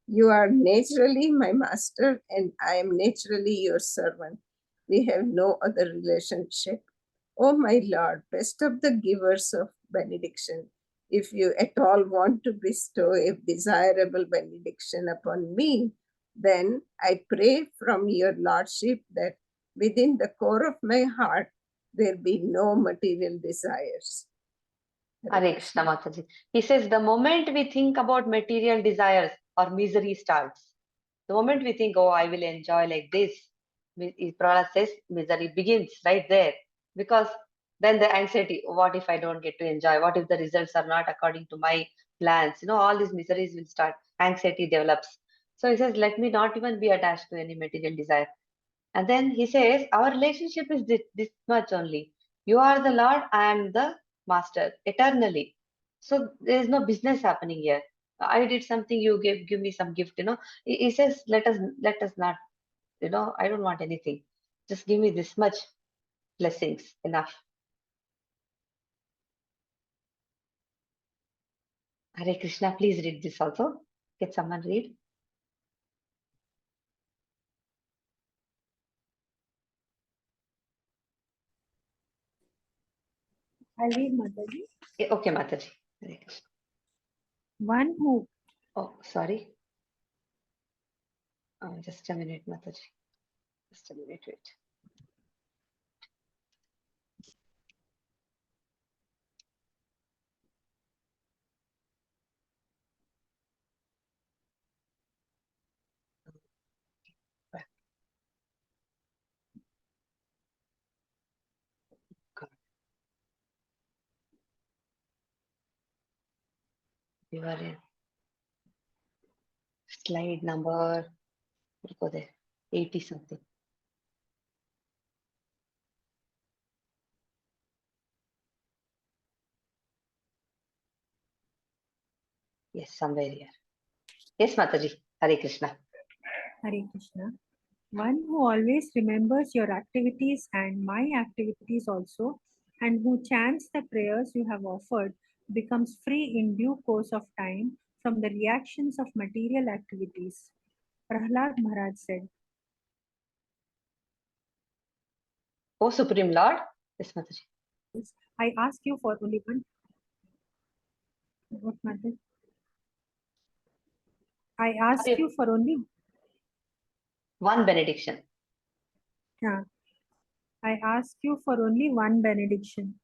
You are naturally my master and I am naturally your servant. We have no other relationship. Oh my Lord, best of the givers of benediction, if you at all want to bestow a desirable benediction upon me, then I pray from your Lordship that within the core of my heart there be no material desires. Hare Krishna Mataji. He says, the moment we think about material desires, our misery starts. The moment we think, oh, I will enjoy like this, Prahlad says, misery begins right there. Because then the anxiety, what if I don't get to enjoy? What if the results are not according to my plans? All these miseries will start. Anxiety develops. So he says, let me not even be attached to any material desire. And then he says, our relationship is this much only. You are the Lord, I am the master, eternally. So there is no business happening here. I did something, you give me some gift, He says, let us not, I don't want anything. Just give me this much blessings, enough. Hare Krishna, please read this also. Can someone read? I'll read Mataji. Okay, Mataji. Hare Krishna. One who Oh, sorry. Just a minute, Mataji. Just a minute, wait. You are in slide number, we'll go there, 80 something. Yes, somewhere here. Yes, Mataji. Hare Krishna. Hare Krishna. One who always remembers your activities and my activities also, and who chants the prayers you have offered, becomes free in due course of time from the reactions of material activities. Prahlad Maharaj said, O Supreme Lord. Yes, Mataji. I ask you for only one. What matter? I ask Sorry. you for only. One benediction. Yeah. I ask you for only one benediction.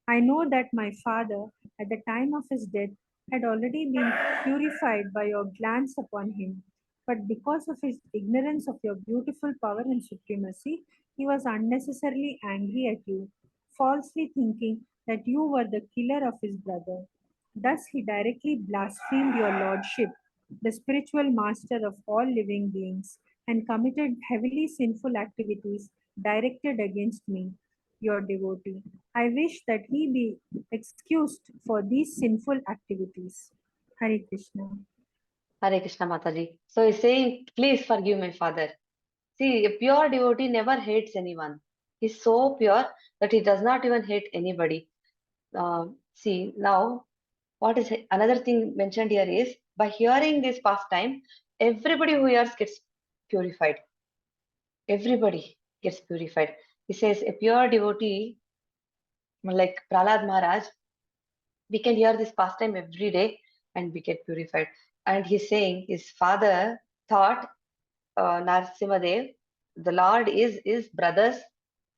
I know that my father, at the time of his death, had already been purified by your glance upon him. But because of his ignorance of your beautiful power and supremacy, he was unnecessarily angry at you, falsely thinking that you were the killer of his brother. Thus, he directly blasphemed your lordship, the spiritual master of all living beings, and committed heavily sinful activities directed against me, your devotee. I wish that he be excused for these sinful activities. Hare Krishna. Hare Krishna, Mataji. So he's saying, please forgive my father. See, a pure devotee never hates anyone. He's so pure that he does not even hate anybody. See, now, what is another thing mentioned here is, by hearing this pastime, everybody who hears gets purified. Everybody gets purified. He says, a pure devotee like Prahlad Maharaj, we can hear this pastime every day and we get purified. And he's saying his father thought Narasimha Dev, the Lord is his brother's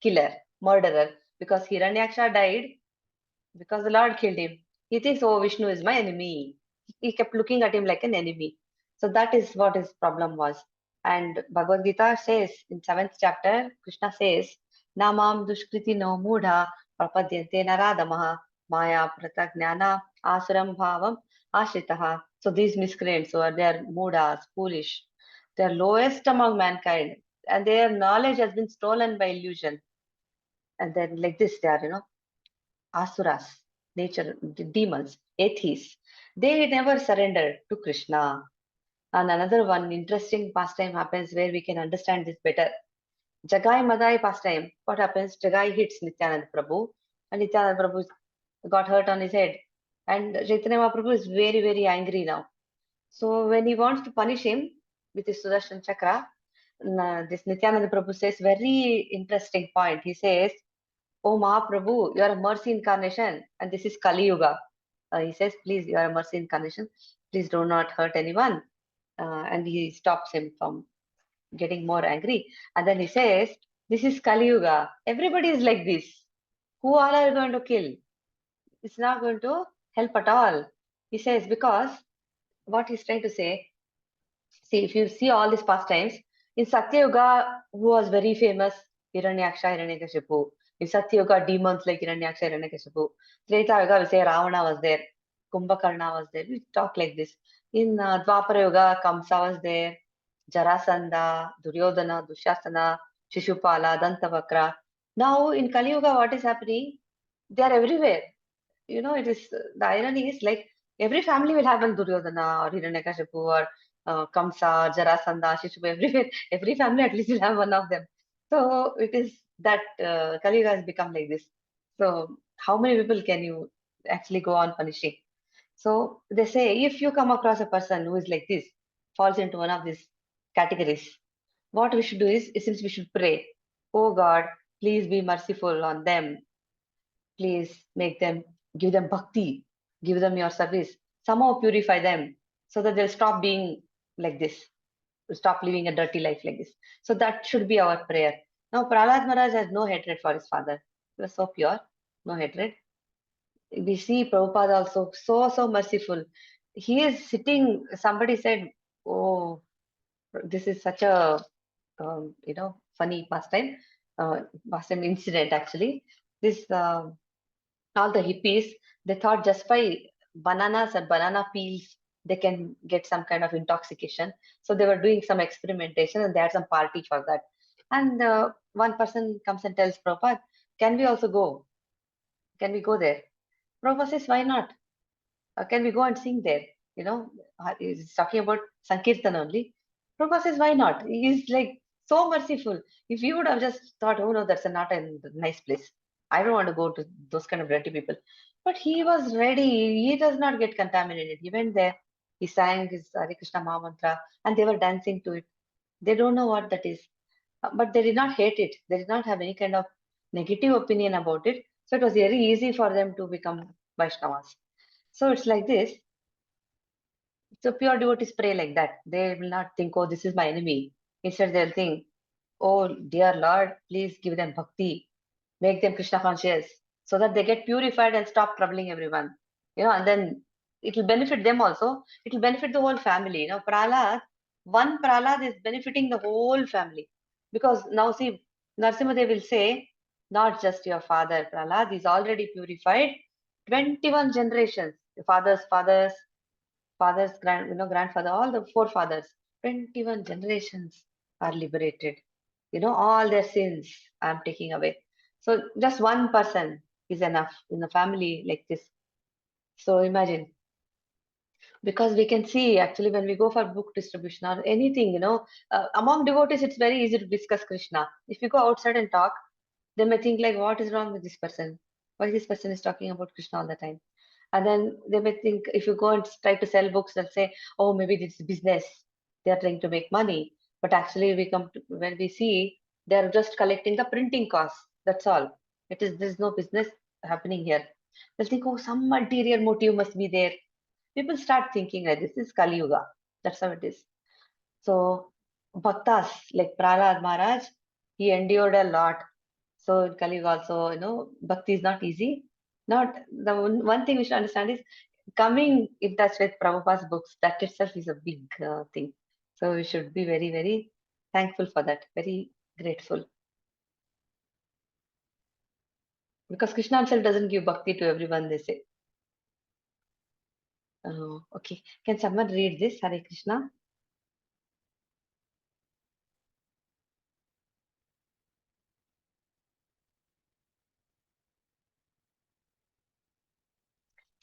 killer, murderer, because Hiranyaksha died because the Lord killed him. He thinks, oh, Vishnu is my enemy. He kept looking at him like an enemy. So that is what his problem was. And Bhagavad Gita says in 7th chapter, Krishna says, Namam dushkriti no mudha prapadyante naradamaha maya pratagnana asuram bhavam ashritaha. So these miscreants, so they are mudas, foolish, they are lowest among mankind, and their knowledge has been stolen by illusion. And then like this, they are, asuras, nature, demons, atheists. They never surrender to Krishna. And another one interesting pastime happens where we can understand this better. Jagai Madai pastime. What happens? Jagai hits Nityananda Prabhu, and Nityananda Prabhu got hurt on his head. And Chaitanya Mahaprabhu is very, very angry now. So when he wants to punish him with his Sudarshan Chakra, this Nityananda Prabhu says very interesting point. He says, "Oh Mahaprabhu, you are a mercy incarnation, and this is Kali Yuga." He says, "Please, you are a mercy incarnation. Please do not hurt anyone." And he stops him from getting more angry. And then he says, "This is Kali Yuga. Everybody is like this. Who all are you going to kill? It's not going to help at all." He says, because what he's trying to say, see, if you see all these pastimes, in Satya Yuga, who was very famous? Hiranyaksha, Hiranyakashipu. In Satya Yuga, demons like Hiranyaksha, Hiranyakashipu. Treta Yuga, we say Ravana was there. Kumbhakarna was there. We talk like this. In Dwapara Yuga, Kamsa was there. Jarasandha, Duryodhana, Dushasana, Shishupala, Dantavakra. Now, in Kali Yuga, what is happening? They are everywhere. It is, the irony is like every family will have one Duryodhana or Hiranyakashipu or Kamsa, Jarasandha, Shishupala, everywhere. Every family at least will have one of them. So it is that Kali Yuga has become like this. So how many people can you actually go on punishing? So they say if you come across a person who is like this, falls into one of these categories, what we should do is since we should pray, oh God, please be merciful on them. Please make them, give them bhakti, give them your service, somehow purify them so that they'll stop being like this, stop living a dirty life like this. So that should be our prayer. Now, Prahlad Maharaj has no hatred for his father. He was so pure, no hatred. We see Prabhupada also so merciful. He is sitting, somebody said, oh, this is such a, funny pastime incident actually. This, all the hippies, they thought just by bananas and banana peels, they can get some kind of intoxication. So they were doing some experimentation and they had some party for that. And one person comes and tells Prabhupada, can we also go? Can we go there? Prabhupada says, why not? Can we go and sing there? He's talking about Sankirtan only. Prabhupada says, why not? He's like so merciful. If you would have just thought, oh no, that's not a nice place. I don't want to go to those kind of dirty people. But he was ready. He does not get contaminated. He went there. He sang his Hare Krishna Maha Mantra and they were dancing to it. They don't know what that is. But they did not hate it. They did not have any kind of negative opinion about it. So it was very easy for them to become Vaishnavas. So it's like this. So pure devotees pray like that. They will not think, oh, this is my enemy. Instead, they'll think, oh, dear Lord, please give them bhakti. Make them Krishna conscious so that they get purified and stop troubling everyone. And then it will benefit them also. It will benefit the whole family. Prahlad, one Prahlad is benefiting the whole family. Because now see, Narasimha Dev will say, not just your father, Prahlad is already purified. 21 generations, fathers, grandfather, all the forefathers, 21 generations are liberated. All their sins I'm taking away. So just one person is enough in a family like this. So imagine, because we can see actually when we go for book distribution or anything, among devotees, it's very easy to discuss Krishna. If you go outside and talk, they may think like, what is wrong with this person? Why this person is talking about Krishna all the time? And then they may think if you go and try to sell books, they'll say, oh, maybe this is business. They are trying to make money. But actually when we see, they're just collecting the printing costs. That's all. There's no business. happening here. They'll think, oh, some ulterior motive must be there. People start thinking like this is Kali Yuga. That's how it is. So Bhaktas like Prahlad Maharaj, he endured a lot. So in Kali Yuga also, Bhakti is not easy. Not the one thing we should understand is coming in touch with Prabhupada's books. That itself is a big thing. So we should be very, very thankful for that. Very grateful. Because Krishna himself doesn't give bhakti to everyone, they say. Okay. Can someone read this? Hare Krishna.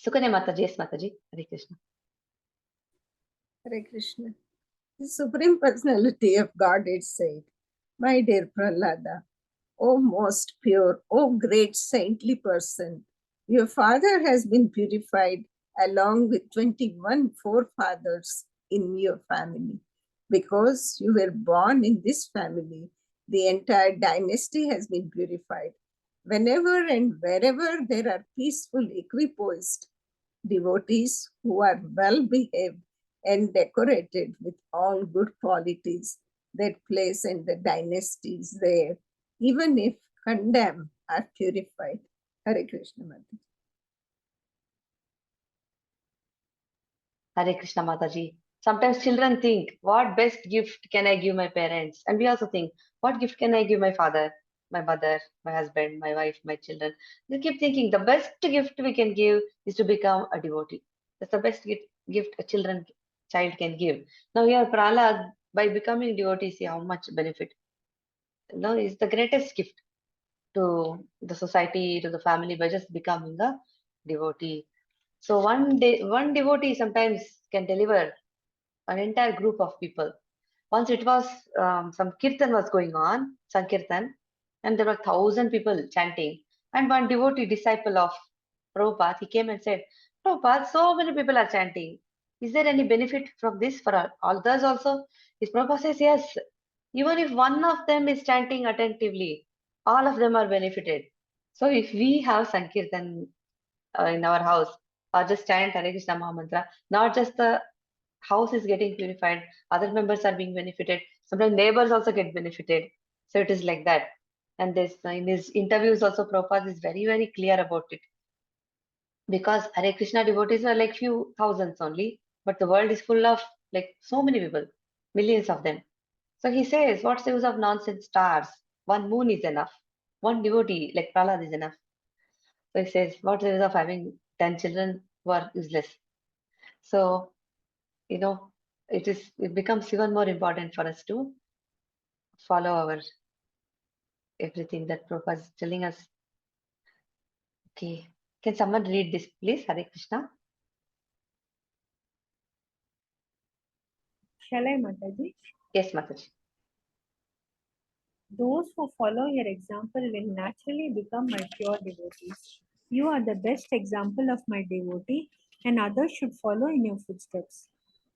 Sukanya Mataji, yes Mataji. Hare Krishna. Hare Krishna. The Supreme Personality of Godhead said, My dear Prahlada, O most pure, O great saintly person, your father has been purified along with 21 forefathers in your family. Because you were born in this family, the entire dynasty has been purified. Whenever and wherever there are peaceful, equipoised devotees who are well behaved and decorated with all good qualities, that place and the dynasties there, even if condemned, are purified. Hare Krishna Mataji. Hare Krishna Mataji. Sometimes children think, what best gift can I give my parents? And we also think, what gift can I give my father, my mother, my husband, my wife, my children? They keep thinking the best gift we can give is to become a devotee. That's the best gift a child can give. Now here Prahlad, by becoming devotee, see how much benefit. Is the greatest gift to the society, to the family by just becoming a devotee. So one devotee sometimes can deliver an entire group of people. Once it was some kirtan was going on, Sankirtan, and there were 1,000 people chanting. And one devotee disciple of Prabhupada, he came and said, Prabhupada, so many people are chanting. Is there any benefit from this for all others also? His Prabhupada says, yes. Even if one of them is chanting attentively, all of them are benefited. So if we have Sankirtan in our house, or just chant Hare Krishna Mahamantra, not just the house is getting purified, other members are being benefited. Sometimes neighbors also get benefited. So it is like that. And this in his interviews also, Prabhupada is very, very clear about it. Because Hare Krishna devotees are like few thousands only, but the world is full of like so many people, millions of them. So he says, what's the use of nonsense stars? One moon is enough. One devotee like Prahlad is enough. So he says, what's the use of having 10 children who are useless? So, it becomes even more important for us to follow our everything that Prabhupada is telling us. Okay. Can someone read this, please? Hare Krishna. Shall I, Mataji? Yes, Mataji. Those who follow your example will naturally become my pure devotees. You are the best example of my devotee, and others should follow in your footsteps.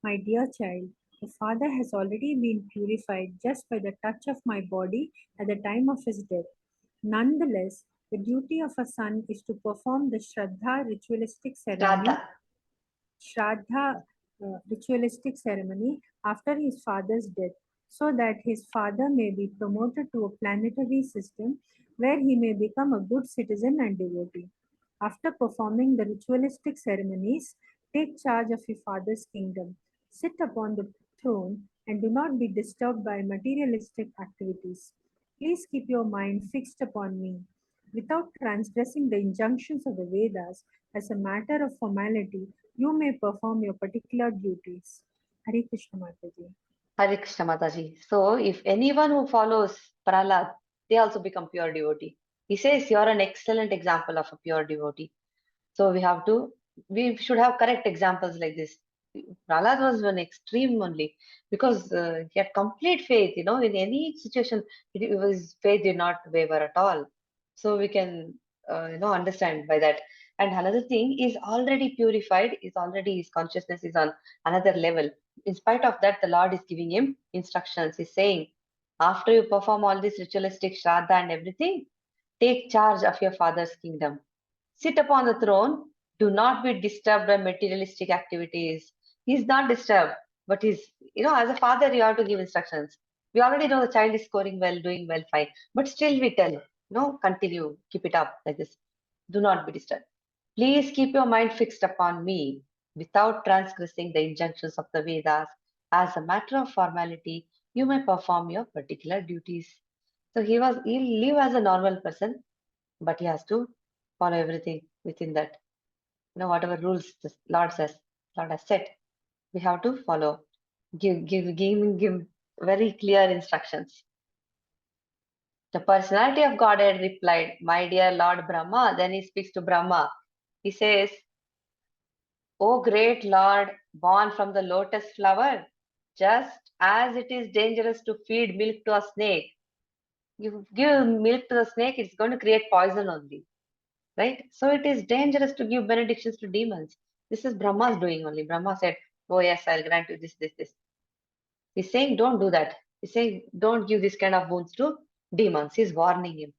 My dear child, the Father has already been purified just by the touch of my body at the time of his death. Nonetheless, the duty of a son is to perform the Shraddha ritualistic ceremony Shraddha. ritualistic ceremony after his father's death, so that his father may be promoted to a planetary system where he may become a good citizen and devotee. After performing the ritualistic ceremonies, take charge of your father's kingdom. Sit upon the throne and do not be disturbed by materialistic activities. Please keep your mind fixed upon me. Without transgressing the injunctions of the Vedas, as a matter of formality, you may perform your particular duties. Hare Krishna Mataji. Hare Krishna Mataji. So if anyone who follows Prahlad, they also become pure devotee. He says you're an excellent example of a pure devotee. So we should have correct examples like this. Prahlad was one extreme only because he had complete faith, in any situation, his faith did not waver at all. So we can, understand by that. And another thing is already purified, his consciousness is on another level. In spite of that, the Lord is giving him instructions. He's saying, after you perform all this ritualistic shraddha and everything, take charge of your father's kingdom. Sit upon the throne. Do not be disturbed by materialistic activities. He's not disturbed, but he's, as a father, you have to give instructions. We already know the child is scoring well, doing well, fine. But still we tell, continue, keep it up like this. Do not be disturbed. Please keep your mind fixed upon me without transgressing the injunctions of the Vedas. As a matter of formality, you may perform your particular duties. So he'll live as a normal person, but he has to follow everything within that. Whatever rules the Lord has set, we have to follow. Give very clear instructions. The personality of Godhead replied, "My dear Lord Brahma." Then he speaks to Brahma. He says, "O great Lord, born from the lotus flower, just as it is dangerous to feed milk to a snake, you give milk to the snake, it's going to create poison only. Right? So it is dangerous to give benedictions to demons. This is Brahma's doing only. Brahma said, "Oh, yes, I'll grant you this, this, this." He's saying, don't do that. He's saying, don't give this kind of boons to demons. He's warning him.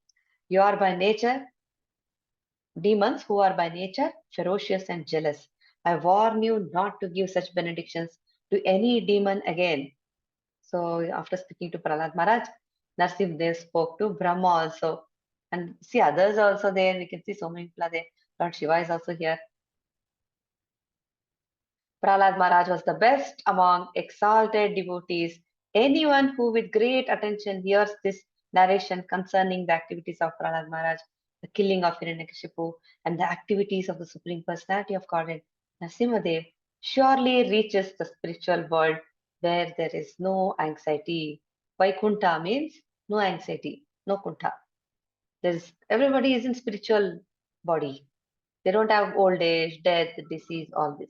You are by nature, demons who are by nature ferocious and jealous. I warn you not to give such benedictions to any demon again. So after speaking to Prahlad Maharaj, Narasimha spoke to Brahma also. And see, others are also there. We can see so many people are there. Lord Shiva is also here. Prahlad Maharaj was the best among exalted devotees. Anyone who with great attention hears this narration concerning the activities of Prahlad Maharaj, the killing of Hiranyakashipu, and the activities of the Supreme Personality of Godhead, Narasimhadev, surely reaches the spiritual world where there is no anxiety. Vaikuntha means no anxiety, no kunta. Everybody is in spiritual body. They don't have old age, death, disease, all this.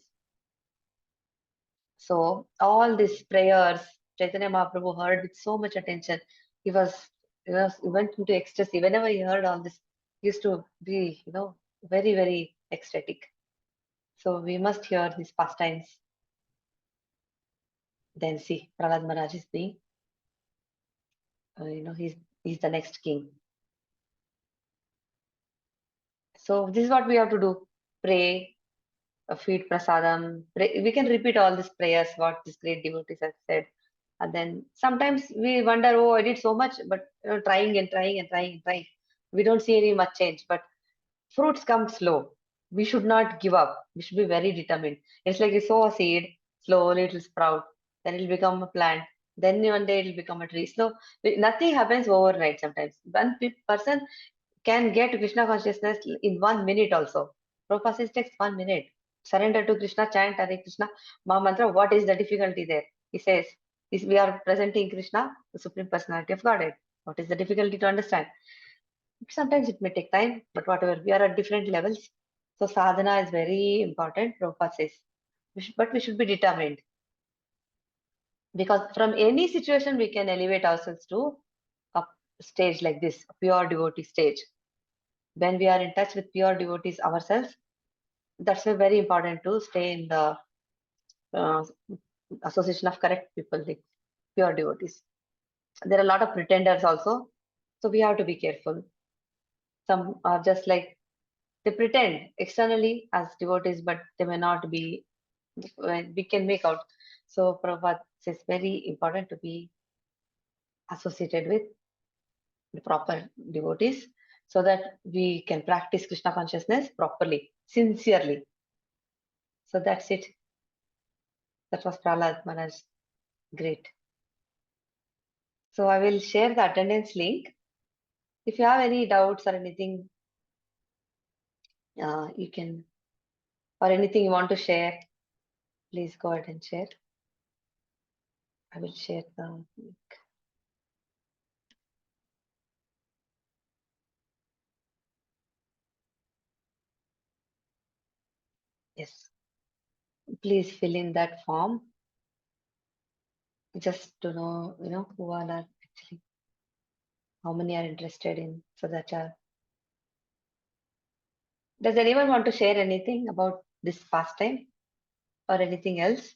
So all these prayers, Chaitanya Mahaprabhu heard with so much attention. He went into ecstasy. Whenever he heard all this, he used to be, very, very ecstatic. So we must hear these pastimes. Then see, Prahlad Maharaj is being, he's the next king. So this is what we have to do. Pray, feed prasadam. Pray. We can repeat all these prayers, what these great devotees have said. And then sometimes we wonder, oh, I did so much, but trying and trying and trying and trying. We don't see any much change, but fruits come slow. We should not give up. We should be very determined. It's like you sow a seed, slowly it will sprout, then it will become a plant, then one day it will become a tree. So nothing happens overnight sometimes. One person can get Krishna consciousness in 1 minute also. Prabhupada says it takes 1 minute. Surrender to Krishna, chant Hare Krishna, Maha What is the difficulty there? He says, we are presenting Krishna, the Supreme Personality of Godhead. What is the difficulty to understand? Sometimes it may take time, but whatever, we are at different levels. So sadhana is very important, Prabhupada says. But we should be determined. Because from any situation, we can elevate ourselves to a stage like this, a pure devotee stage. When we are in touch with pure devotees ourselves, that's very important to stay in the association of correct people, like pure devotees. There are a lot of pretenders also, so we have to be careful. Some are just like, they pretend externally as devotees, but they may not be, we can make out. So Prabhupada says very important to be associated with the proper devotees so that we can practice Krishna consciousness properly, sincerely. So that's it. That was Prahlad Maharaj. Great. So I will share the attendance link. If you have any doubts or anything, you can, or anything you want to share, please go ahead and share. I will share the link. Yes. Please fill in that form. Just to know, who all are actually, how many are interested in Sadacar. Does anyone want to share anything about this pastime or anything else?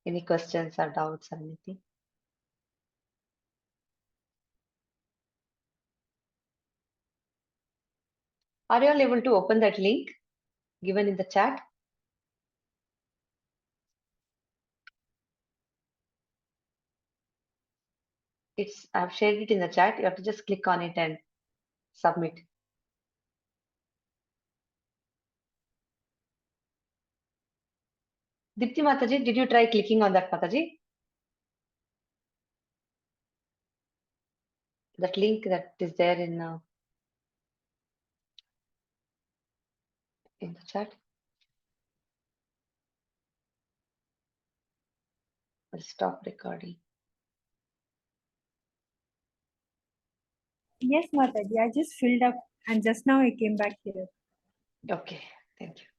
Any questions or doubts or anything? Are you all able to open that link given in the chat? I've shared it in the chat. You have to just click on it and submit. Dipti Mataji, did you try clicking on that, Mataji? That link that is there in the chat. I'll stop recording. Yes, Mataji, I just filled up and just now I came back here. Okay, thank you.